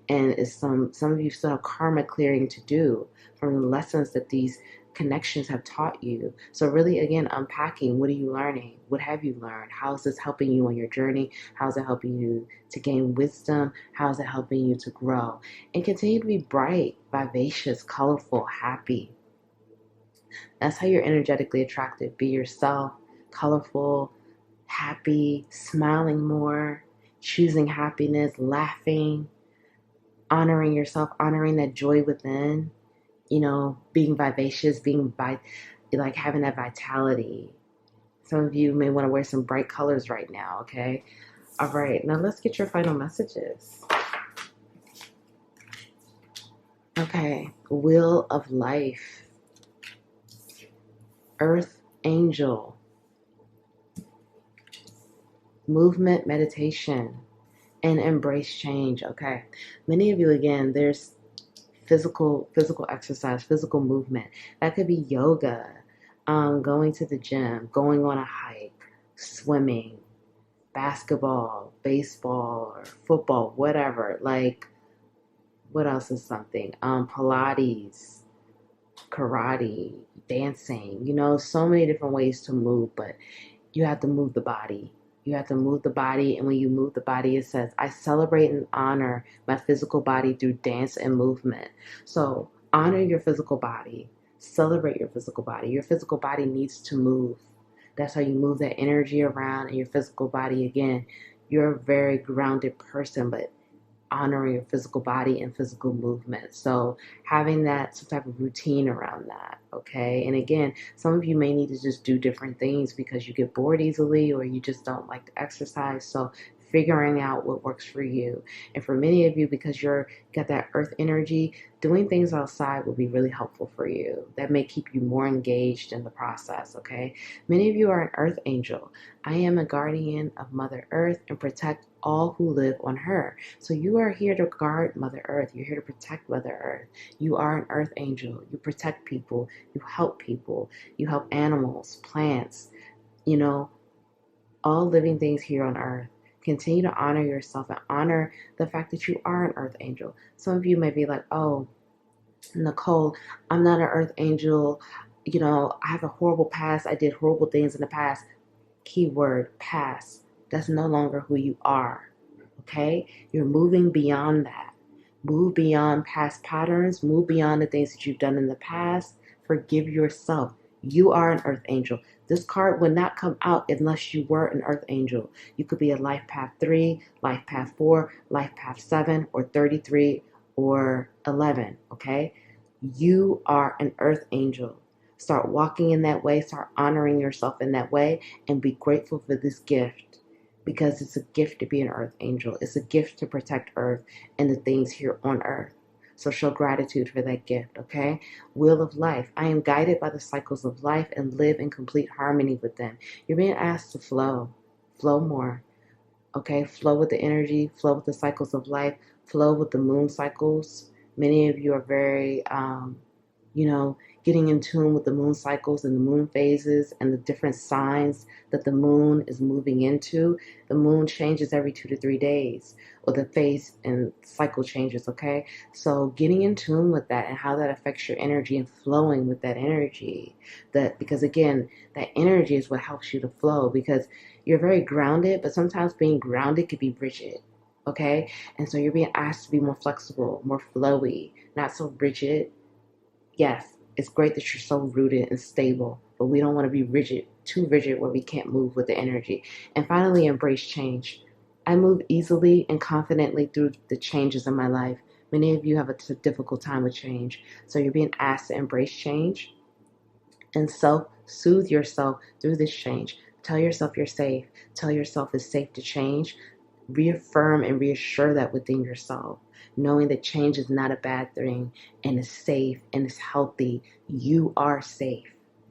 And it's some of you still have karma clearing to do from the lessons that these connections have taught you. So really, again, unpacking, what are you learning? What have you learned? How is this helping you on your journey? How is it helping you to gain wisdom? How is it helping you to grow? And continue to be bright, vivacious, colorful, happy. That's how you're energetically attractive. Be yourself, colorful, happy, smiling more, choosing happiness, laughing, honoring yourself, honoring that joy within, being vivacious, like having that vitality. Some of you may want to wear some bright colors right now, okay? All right, now let's get your final messages. Okay, Wheel of Life, Earth Angel, Movement Meditation, and Embrace Change, okay? Many of you, again, there's physical exercise, physical movement. That could be yoga, going to the gym, going on a hike, swimming, basketball, baseball, or football, whatever. Like, what else is something? Pilates, karate, dancing, so many different ways to move, but you have to move the body. You have to move the body, and when you move the body, it says, I celebrate and honor my physical body through dance and movement. So honor your physical body. Celebrate your physical body. Your physical body needs to move. That's how you move that energy around in your physical body. Again, you're a very grounded person, but honoring your physical body and physical movement. So having that some type of routine around that, okay? And again, some of you may need to just do different things because you get bored easily or you just don't like to exercise. So figuring out what works for you. And for many of you, because you're got that earth energy, doing things outside will be really helpful for you. That may keep you more engaged in the process, okay? Many of you are an earth angel. I am a guardian of Mother Earth and protect all who live on her. So you are here to guard Mother Earth. You're here to protect Mother Earth. You are an earth angel. You protect people. You help people. You help animals, plants, all living things here on earth. Continue to honor yourself and honor the fact that you are an earth angel. Some of you may be like, oh, Nicole, I'm not an earth angel. I have a horrible past. I did horrible things in the past. Keyword, past. That's no longer who you are, okay? You're moving beyond that. Move beyond past patterns. Move beyond the things that you've done in the past. Forgive yourself. You are an earth angel. This card would not come out unless you were an earth angel. You could be a life path 3, life path 4, life path 7, or 33, or 11, okay? You are an earth angel. Start walking in that way. Start honoring yourself in that way, and be grateful for this gift, because it's a gift to be an earth angel. It's a gift to protect earth and the things here on earth. So show gratitude for that gift, okay? Wheel of Life. I am guided by the cycles of life and live in complete harmony with them. You're being asked to flow. Flow more, okay? Flow with the energy. Flow with the cycles of life. Flow with the moon cycles. Many of you are very, getting in tune with the moon cycles and the moon phases and the different signs that the moon is moving into. The moon changes every 2 to 3 days, or the phase and cycle changes, okay? So getting in tune with that and how that affects your energy and flowing with that energy. Because again, that energy is what helps you to flow, because you're very grounded, but sometimes being grounded could be rigid. Okay? And so you're being asked to be more flexible, more flowy, not so rigid. Yes, it's great that you're so rooted and stable, but we don't want to be rigid, too rigid where we can't move with the energy. And finally, embrace change. I move easily and confidently through the changes in my life. Many of you have a difficult time with change. So you're being asked to embrace change and self-soothe yourself through this change. Tell yourself you're safe. Tell yourself it's safe to change. Reaffirm and reassure that within yourself. knowing that change is not a bad thing and it's safe and it's healthy. You are safe.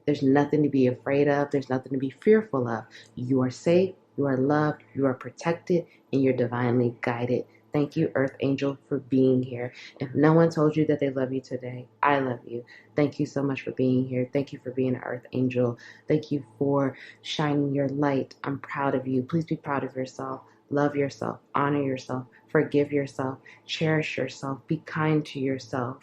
There's nothing to be afraid of. There's nothing to be fearful of. You are safe. You are loved. You are protected, and you're divinely guided. Thank you, Earth Angel, for being here. If no one told you that they love you today, I love you. Thank you so much for being here. Thank you for being an Earth Angel. Thank you for shining your light. I'm proud of you. Please be proud of yourself. Love yourself. Honor yourself. Forgive yourself. Cherish yourself. Be kind to yourself.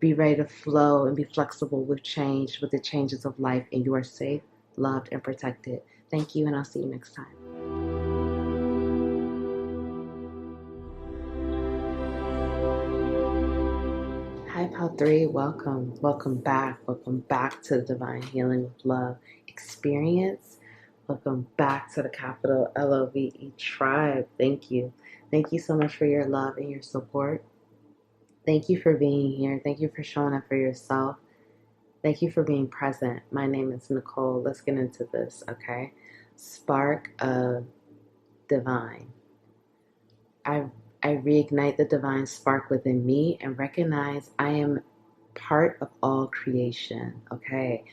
Be ready to flow and be flexible with change, with the changes of life, and you are safe, loved, and protected. Thank you, and I'll see you next time. Hi, Pal 3. Welcome. Welcome back. Welcome back to the Divine Healing with Love experience. Welcome back to the capital LOVE tribe. Thank you. Thank you so much for your love and your support. Thank you for being here. Thank you for showing up for yourself. Thank you for being present. My name is Nicole. Let's get into this, okay? Spark of divine. I reignite the divine spark within me and recognize I am part of all creation, okay?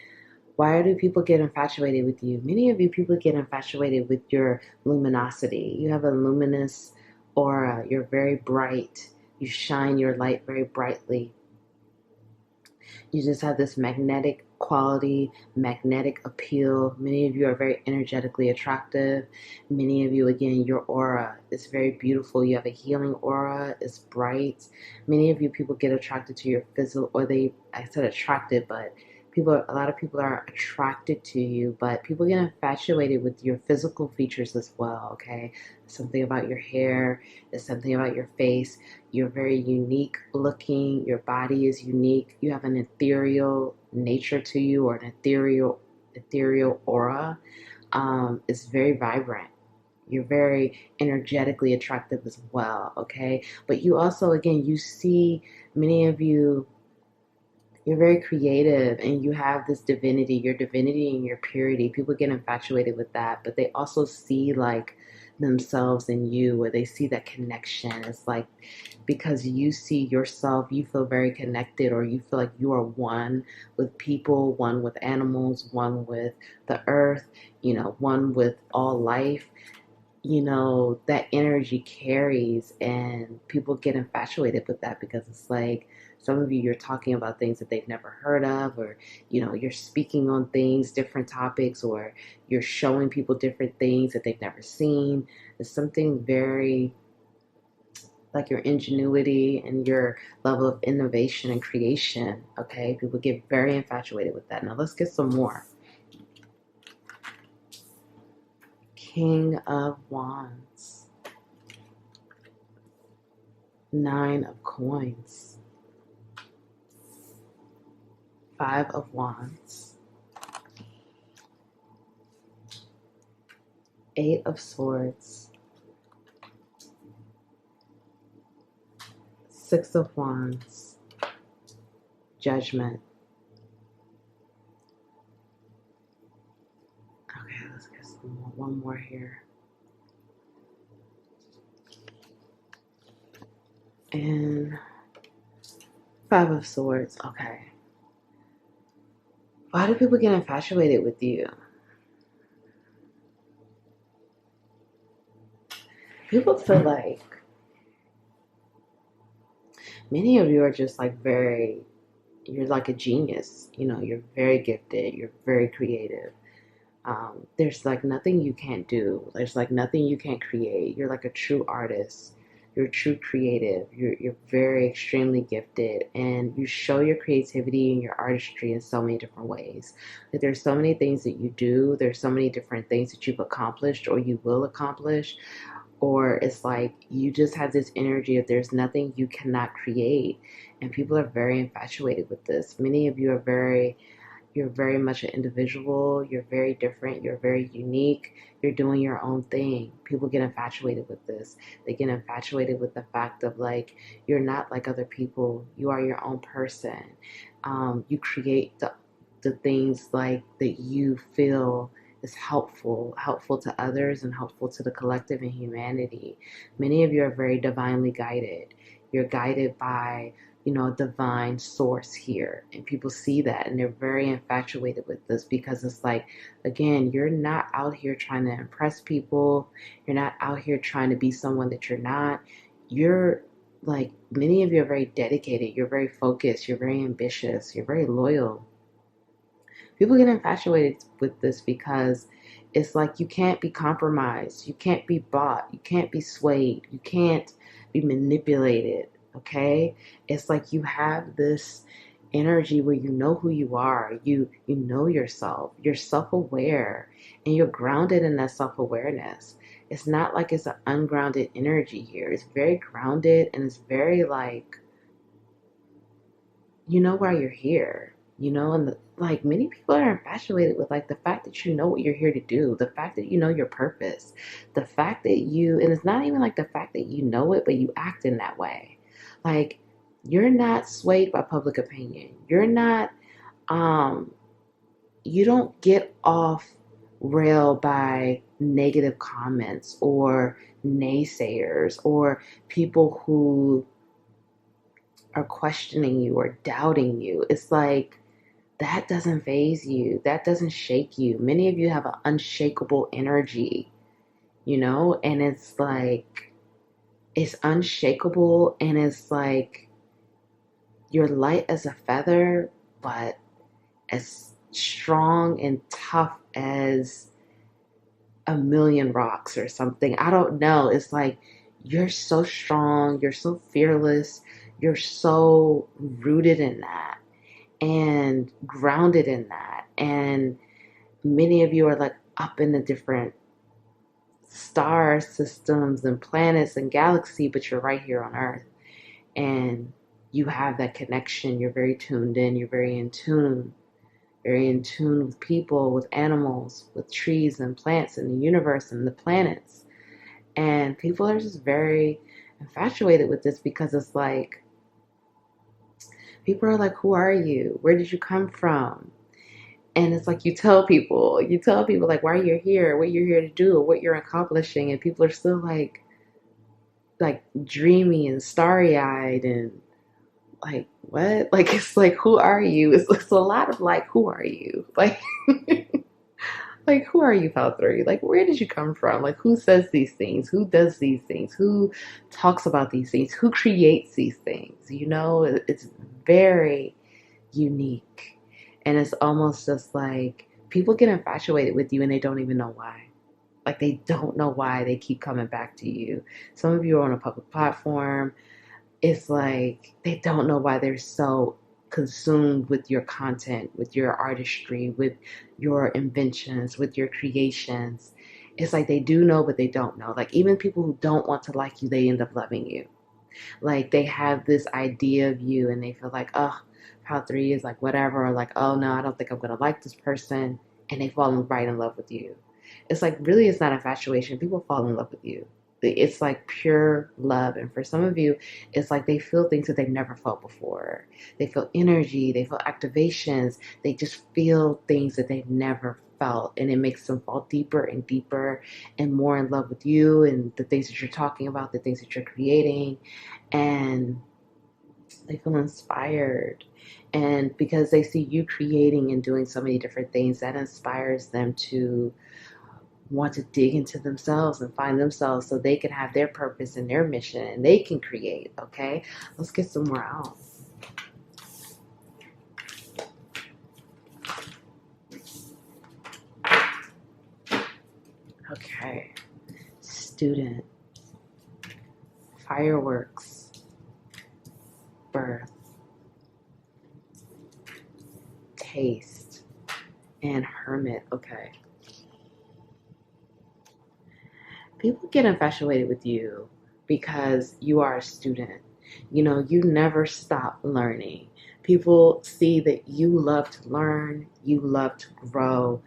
Why do people get infatuated with you? Many of you people get infatuated with your luminosity. You have a luminous aura. You're very bright. You shine your light very brightly. You just have this magnetic quality, magnetic appeal. Many of you are very energetically attractive. Many of you, again, your aura is very beautiful. You have a healing aura. It's bright. Many of you people get attracted to your physical, or I said attracted, but a lot of people are attracted to you, but people get infatuated with your physical features as well, okay? Something about your hair, there's something about your face. You're very unique looking. Your body is unique. You have an ethereal nature to you, or an ethereal aura. It's very vibrant. You're very energetically attractive as well, okay? But you also, again, you see many of you, you're very creative and you have this divinity, your divinity and your purity. People get infatuated with that, but they also see like themselves in you, or they see that connection. It's like because you see yourself, you feel very connected, or you feel like you are one with people, one with animals, one with the earth, one with all life. That energy carries, and people get infatuated with that because it's like some of you, you're talking about things that they've never heard of, or you're speaking on things, different topics, or you're showing people different things that they've never seen. It's something very like your ingenuity and your level of innovation and creation, okay? People get very infatuated with that. Now let's get some more. King of Wands. 9 of Coins. 5 of Wands. 8 of Swords. 6 of Wands. Judgment. Okay, let's get some more. One more here. And 5 of Swords. Okay. Why do people get infatuated with you? People feel like many of you are just like you're like a genius. You're very gifted. You're very creative. There's like nothing you can't do. There's like nothing you can't create. You're like a true artist. You're a true creative. You're very extremely gifted, and you show your creativity and your artistry in so many different ways. Like there's so many things that you do. There's so many different things that you've accomplished or you will accomplish. Or it's like you just have this energy of there's nothing you cannot create, and people are very infatuated with this. Many of you you're very much an individual. You're very different. You're very unique. You're doing your own thing. People get infatuated with this. They get infatuated with the fact of like, you're not like other people. You are your own person. You create the things like that you feel is helpful to others and helpful to the collective and humanity. Many of you are very divinely guided. you're guided by, a divine source here. And people see that and they're very infatuated with this because it's like, again, you're not out here trying to impress people. You're not out here trying to be someone that you're not. You're like, many of you are very dedicated. You're very focused. You're very ambitious. You're very loyal. People get infatuated with this because it's like you can't be compromised. You can't be bought. You can't be swayed. You can't be manipulated. Okay? It's like you have this energy where you know who you are. You know yourself. You're self-aware and you're grounded in that self-awareness. It's not like it's an ungrounded energy here. It's very grounded and it's very like, you know why you're here. And like many people are infatuated with like the fact that you know what you're here to do, the fact that you know your purpose, the fact that and it's not even like the fact that you know it, but you act in that way. Like you're not swayed by public opinion. You're not, you don't get off rail by negative comments or naysayers or people who are questioning you or doubting you. It's like, that doesn't faze you. That doesn't shake you. Many of you have an unshakable energy, and it's like, it's unshakable and it's like you're light as a feather, but as strong and tough as a million rocks or something. I don't know. It's like you're so strong. You're so fearless. You're so rooted in that and grounded in that. And many of you are like up in the different star systems and planets and galaxy, but you're right here on Earth. And you have that connection. You're very tuned in. You're very in tune with people, with animals, with trees and plants and the universe and the planets. And people are just very infatuated with this because it's like, people are like, who are you? Where did you come from? And it's like you tell people like why you're here, what you're here to do, what you're accomplishing, and people are still like dreamy and starry-eyed and like, what? Like, it's like, who are you? It's a lot of like, who are you? Like, like, who are you, Pal 3? Like, where did you come from? Like, who says these things? Who does these things? Who talks about these things? Who creates these things? It's very unique. And it's almost just like people get infatuated with you and they don't even know why. Like, they don't know why they keep coming back to you. Some of you are on a public platform. It's like they don't know why they're so consumed with your content, with your artistry, with your inventions, with your creations. It's like they do know, but they don't know. Like, even people who don't want to like you, they end up loving you. Like, they have this idea of you and they feel like, oh, Pal 3 is like whatever, or like, oh no, I don't think I'm gonna like this person, and they fall right in love with you. It's like, really, it's not infatuation. People fall in love with you. It's like pure love. And for some of you, it's like they feel things that they've never felt before. They feel energy, they feel activations, they just feel things that they've never felt. And it makes them fall deeper and deeper and more in love with you and the things that you're talking about, the things that you're creating. And they feel inspired. And because they see you creating and doing so many different things, that inspires them to want to dig into themselves and find themselves so they can have their purpose and their mission and they can create. Okay, let's get some more out. Okay, student, fireworks, birth, taste, and hermit. Okay. People get infatuated with you because you are a student. You never stop learning. People see that you love to learn, you love to grow.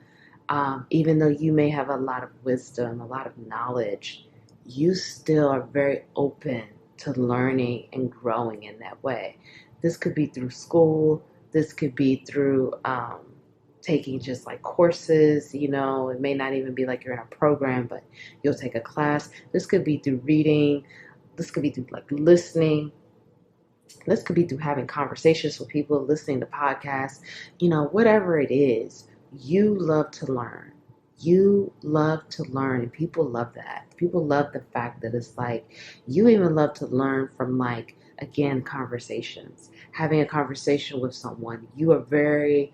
Even though you may have a lot of wisdom, a lot of knowledge, you still are very open to learning and growing in that way. This could be through school. This could be through taking just like courses, it may not even be like you're in a program, but you'll take a class. This could be through reading. This could be through like listening. This could be through having conversations with people, listening to podcasts, whatever it is. You love to learn. You love to learn, and people love that. People love the fact that it's like you even love to learn from, like, again, conversations. Having a conversation with someone, you are very,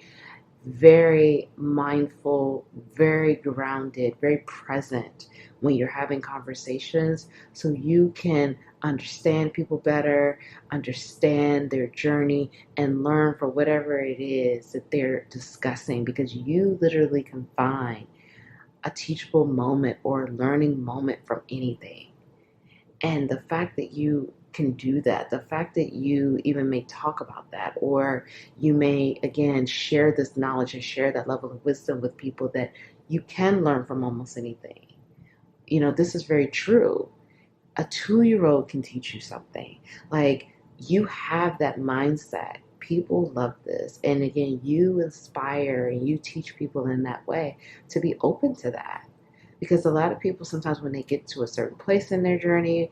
very mindful, very grounded, very present when you're having conversations, so you can understand people better, understand their journey, and learn from whatever it is that they're discussing, because you literally can find a teachable moment or a learning moment from anything. And the fact that you can do that, the fact that you even may talk about that, or you may, again, share this knowledge and share that level of wisdom with people, that you can learn from almost anything. This is very true. A 2-year-old can teach you something. Like, you have that mindset. People love this. And again, you inspire and you teach people in that way to be open to that. Because a lot of people, sometimes when they get to a certain place in their journey,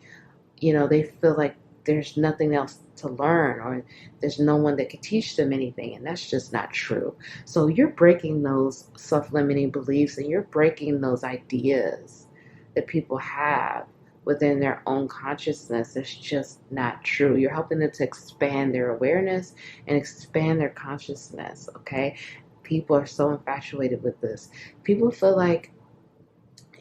they feel like there's nothing else to learn, or there's no one that can teach them anything. And that's just not true. So you're breaking those self-limiting beliefs, and you're breaking those ideas that people have within their own consciousness. It's just not true. You're helping them to expand their awareness and expand their consciousness, okay? People are so infatuated with this. People feel like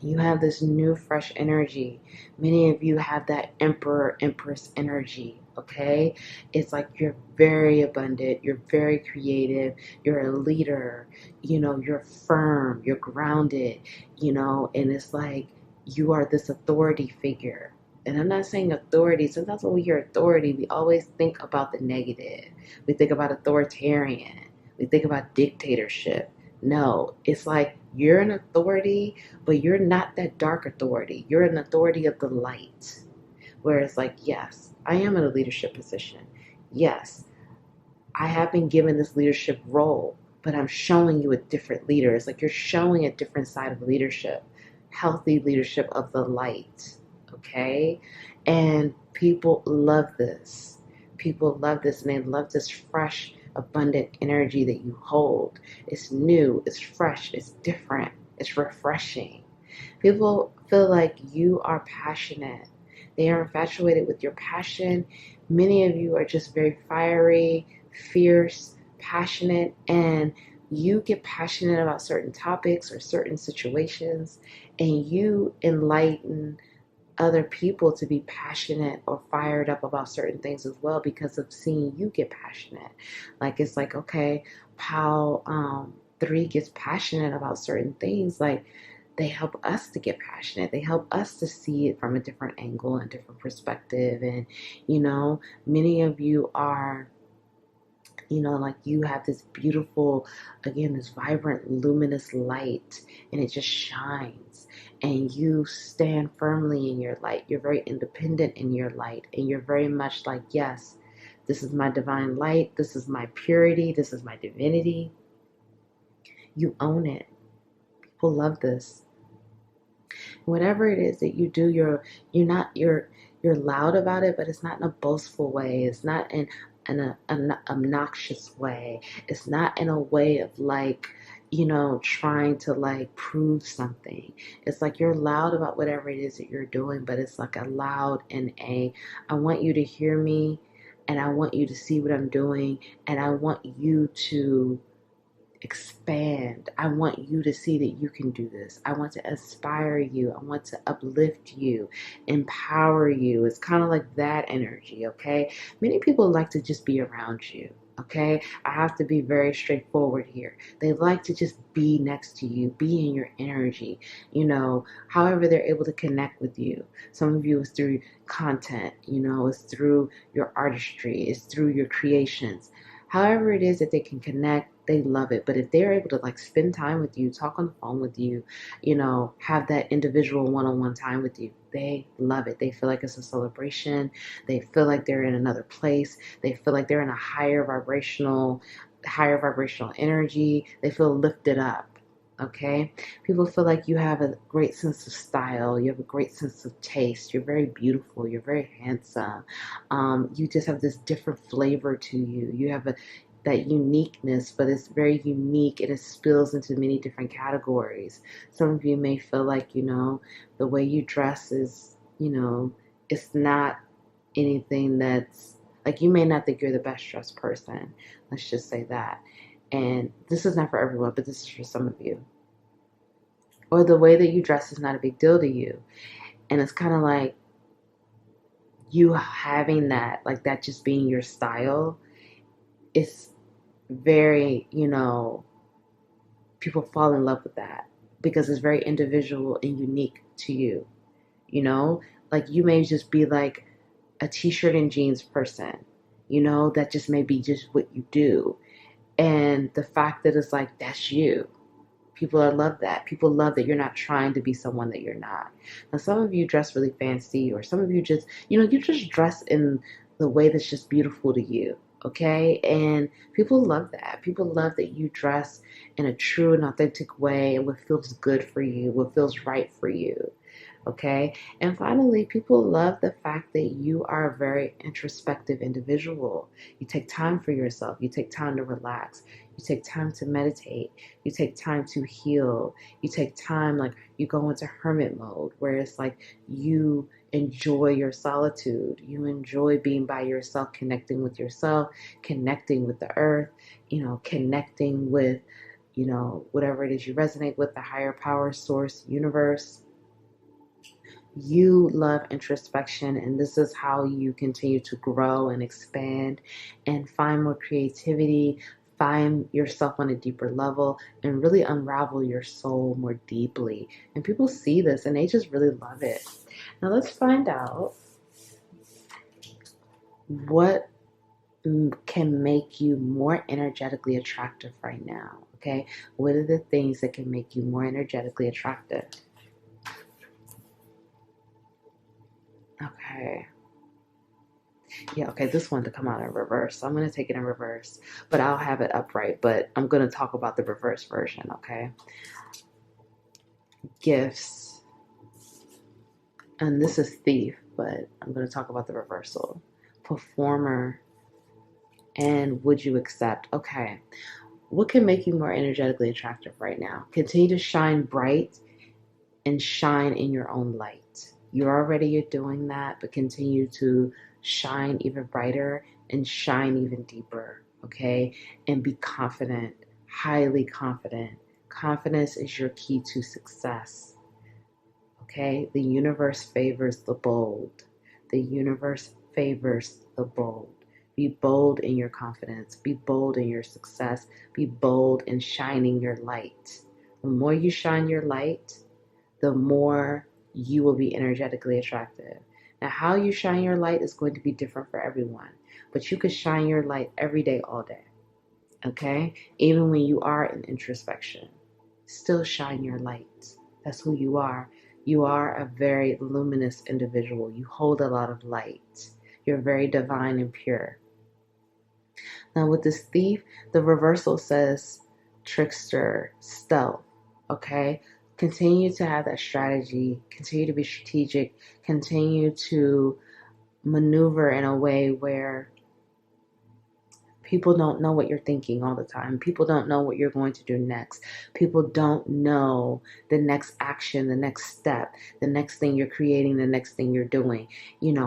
you have this new, fresh energy. Many of you have that emperor, empress energy, okay? It's like you're very abundant, you're very creative, you're a leader, you're firm, you're grounded, and it's like you are this authority figure. And I'm not saying authority. Sometimes when we hear authority, we always think about the negative. We think about authoritarian. We think about dictatorship. No, it's like you're an authority, but you're not that dark authority. You're an authority of the light. Where it's like, yes, I am in a leadership position. Yes, I have been given this leadership role, but I'm showing you a different leader. It's like you're showing a different side of leadership, healthy leadership of the light, okay? And people love this. People love this, and they love this fresh, abundant energy that you hold. It's new, it's fresh, it's different, it's refreshing. People feel like you are passionate. They are infatuated with your passion. Many of you are just very fiery, fierce, passionate, and you get passionate about certain topics or certain situations, and you enlighten other people to be passionate or fired up about certain things as well, because of seeing you get passionate. Like, it's like, okay, Pal 3 gets passionate about certain things. Like, they help us to get passionate. They help us to see it from a different angle and different perspective. And, many of you are, like, you have this beautiful, again, this vibrant, luminous light, and it just shines. And you stand firmly in your light. You're very independent in your light. And you're very much like, yes, this is my divine light. This is my purity. This is my divinity. You own it. People love this. Whatever it is that you do, you're loud about it, but it's not in a boastful way. It's not in an obnoxious way. It's not in a way of, like, trying to, like, prove something. It's like you're loud about whatever it is that you're doing, but it's like a loud in I want you to hear me, and I want you to see what I'm doing, and I want you to expand. I want you to see that you can do this. I want to inspire you. I want to uplift you, empower you. It's kind of like that energy, okay? Many people like to just be around you, okay? I have to be very straightforward here. They like to just be next to you, be in your energy, however they're able to connect with you. Some of you is through content, it's through your artistry, it's through your creations. However it is that they can connect, they love it. But if they're able to, like, spend time with you, talk on the phone with you, have that individual one-on-one time with you, they love it. They feel like it's a celebration. They feel like they're in another place. They feel like they're in a higher vibrational energy. They feel lifted up. Okay, people feel like you have a great sense of style, you have a great sense of taste, you're very beautiful, you're very handsome. You just have this different flavor to you. You have that uniqueness, but it's very unique and it spills into many different categories. Some of you may feel like, the way you dress is, it's not anything that's like, you may not think you're the best dressed person. Let's just say that. And this is not for everyone, but this is for some of you. Or the way that you dress is not a big deal to you. And it's kind of like you having that, like that just being your style. It's very, people fall in love with that because it's very individual and unique to you. Like you may just be like a t-shirt and jeans person, that just may be just what you do. And the fact that it's like, that's you. People love that. People love that you're not trying to be someone that you're not. Now, some of you dress really fancy, or some of you just, you just dress in the way that's just beautiful to you. Okay? And people love that. People love that you dress in a true and authentic way and what feels good for you, what feels right for you. Okay? And finally, people love the fact that you are a very introspective individual. You take time for yourself. You take time to relax. You take time to meditate. You take time to heal. You take time, like you go into hermit mode where it's like you enjoy your solitude. You enjoy being by yourself, connecting with yourself, connecting with the earth, connecting with, whatever it is you resonate with, the higher power, source, universe. You love introspection, and this is how you continue to grow and expand and find more creativity, find yourself on a deeper level, and really unravel your soul more deeply. And people see this and they just really love it. Now let's find out what can make you more energetically attractive right now. Okay, what are the things that can make you more energetically attractive? Okay. Yeah, okay, this one to come out in reverse. So I'm going to take it in reverse, but I'll have it upright. But I'm going to talk about the reverse version, okay? Gifts. And this is thief, but I'm going to talk about the reversal. Performer. And would you accept? Okay. What can make you more energetically attractive right now? Continue to shine bright and shine in your own light. You're doing that, but continue to shine even brighter and shine even deeper, okay? And be confident, highly confident. Confidence is your key to success, okay? The universe favors the bold. The universe favors the bold. Be bold in your confidence. Be bold in your success. Be bold in shining your light. The more you shine your light, the more you will be energetically attractive. Now, how you shine your light is going to be different for everyone, but you could shine your light every day, all day, okay? Even when you are in introspection, still shine your light. That's who you are. You are a very luminous individual. You hold a lot of light. You're very divine and pure. Now, with this thief, the reversal says trickster, stealth, okay? Continue to have that strategy, continue to be strategic, continue to maneuver in a way where people don't know what you're thinking all the time. People don't know what you're going to do next. People don't know the next action, the next step, the next thing you're creating, the next thing you're doing.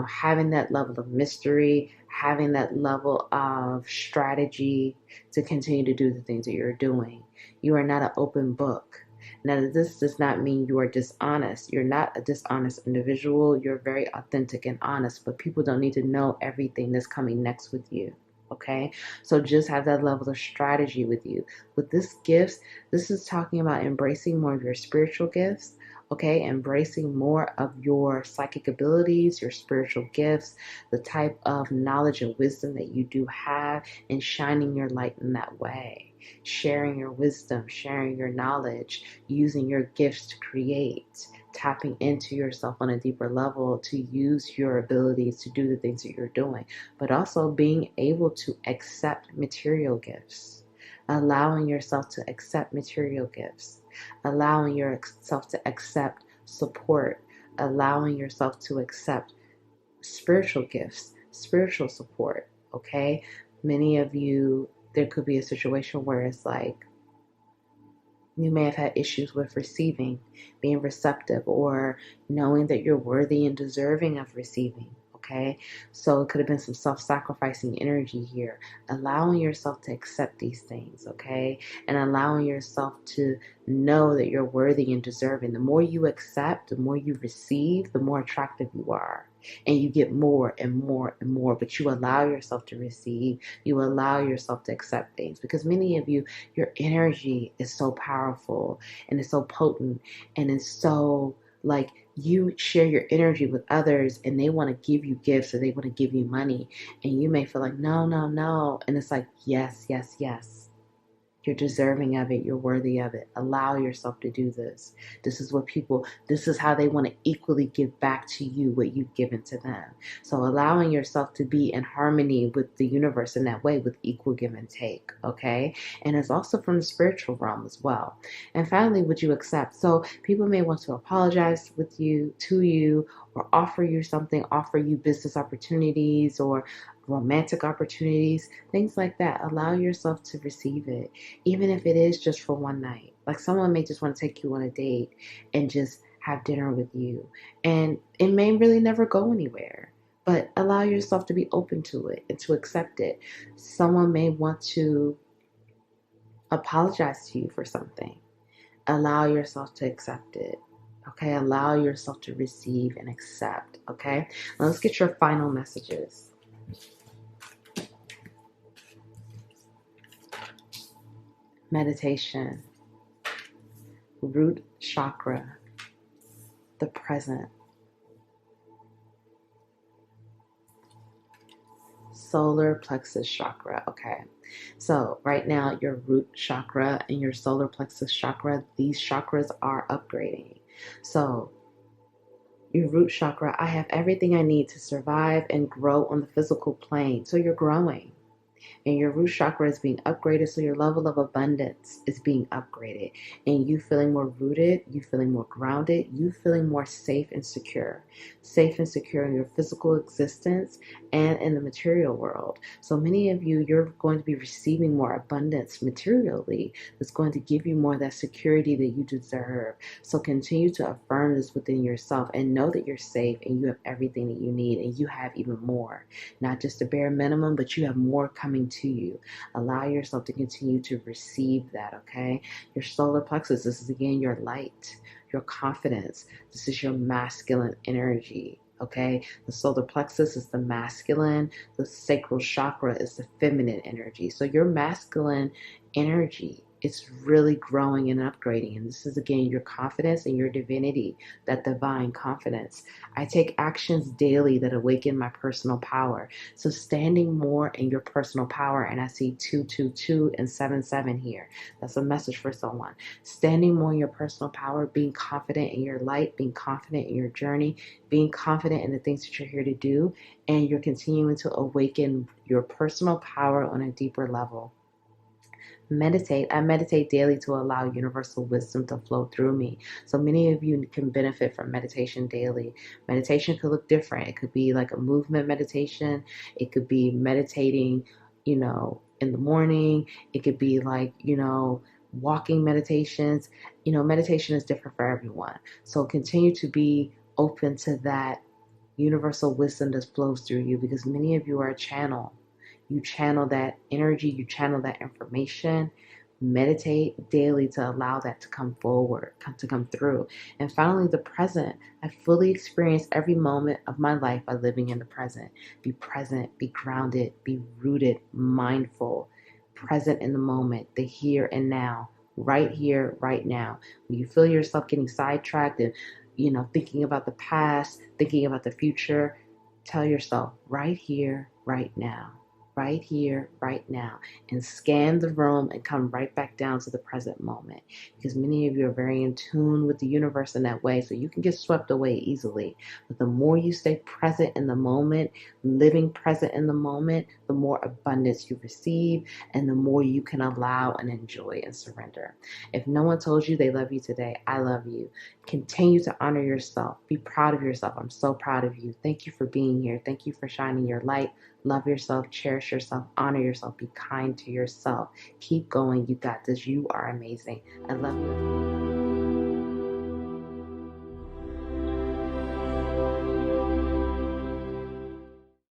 Having that level of mystery, having that level of strategy to continue to do the things that you're doing. You are not an open book. Now, this does not mean you are dishonest. You're not a dishonest individual. You're very authentic and honest, but people don't need to know everything that's coming next with you. Okay, so just have that level of strategy with you. With this gifts, this is talking about embracing more of your spiritual gifts. Okay, embracing more of your psychic abilities, your spiritual gifts, the type of knowledge and wisdom that you do have, and shining your light in that way. Sharing your wisdom, sharing your knowledge, using your gifts to create, tapping into yourself on a deeper level to use your abilities to do the things that you're doing, but also being able to accept material gifts. allowing yourself to accept material gifts, allowing yourself to accept support, allowing yourself to accept spiritual gifts, spiritual support, okay? Many of you, there could be a situation where it's like you may have had issues with receiving, being receptive, or knowing that you're worthy and deserving of receiving. Okay, so it could have been some self-sacrificing energy here, allowing yourself to accept these things, okay, and allowing yourself to know that you're worthy and deserving. The more you accept, the more you receive, the more attractive you are, and you get more and more and more. But you allow yourself to receive, you allow yourself to accept things, because many of you, your energy is so powerful and it's so potent, and it's so like you share your energy with others and they want to give you gifts or they want to give you money, and you may feel like no, no, no, and it's like yes, yes, yes. You're deserving of it. You're worthy of it. Allow yourself to do this. This is how they want to equally give back to you what you've given to them. So allowing yourself to be in harmony with the universe in that way, with equal give and take, okay? And it's also from the spiritual realm as well. And finally, would you accept? So people may want to apologize to you, or offer you something, offer you business opportunities or romantic opportunities, things like that. Allow yourself to receive it, even if it is just for one night. Like someone may just want to take you on a date and just have dinner with you, and it may really never go anywhere. But allow yourself to be open to it and to accept it. Someone may want to apologize to you for something. Allow yourself to accept it. Okay, allow yourself to receive and accept. Okay, now let's get your final messages. Meditation, root chakra, the present, solar plexus chakra. Okay, so right now your root chakra and your solar plexus chakra, these chakras are upgrading. So your root chakra, I have everything I need to survive and grow on the physical plane. So you're growing. And your root chakra is being upgraded, so your level of abundance is being upgraded, and you feeling more rooted, you feeling more grounded, you feeling more safe and secure in your physical existence and in the material world. So many of you, you're going to be receiving more abundance materially that's going to give you more of that security that you deserve. So continue to affirm this within yourself and know that you're safe and you have everything that you need, and you have even more, not just the bare minimum, but you have more coming to you. Allow yourself to continue to receive that, okay? Your solar plexus, this is again your light, your confidence. This is your masculine energy, okay? The solar plexus is the masculine. The sacral chakra is the feminine energy. So your masculine energy, it's really growing and upgrading. And this is, again, your confidence and your divinity, that divine confidence. I take actions daily that awaken my personal power. So standing more in your personal power, and I see 222 and 77 here. That's a message for someone. Standing more in your personal power, being confident in your light, being confident in your journey, being confident in the things that you're here to do, and you're continuing to awaken your personal power on a deeper level. Meditate. I meditate daily to allow universal wisdom to flow through me. So many of you can benefit from meditation daily. Meditation could look different. It could be like a movement meditation. It could be meditating, in the morning. It could be like, walking meditations. Meditation is different for everyone. So continue to be open to that universal wisdom that flows through you, because many of you are a channel. You channel that energy, you channel that information. Meditate daily to allow that to come forward, to come through. And finally, the present. I fully experience every moment of my life by living in the present. Be present, be grounded, be rooted, mindful, present in the moment, the here and now, right here, right now. When you feel yourself getting sidetracked and, thinking about the past, thinking about the future, tell yourself right here, right now. right here, right now, and scan the room and come right back down to the present moment. Because many of you are very in tune with the universe in that way, so you can get swept away easily. But the more you stay present in the moment, living present in the moment, the more abundance you receive and the more you can allow and enjoy and surrender. If no one told you they love you today, I love you. Continue to honor yourself. Be proud of yourself. I'm so proud of you. Thank you for being here. Thank you for shining your light. Love yourself, cherish yourself, honor yourself, be kind to yourself. Keep going. You got this. You are amazing. I love you.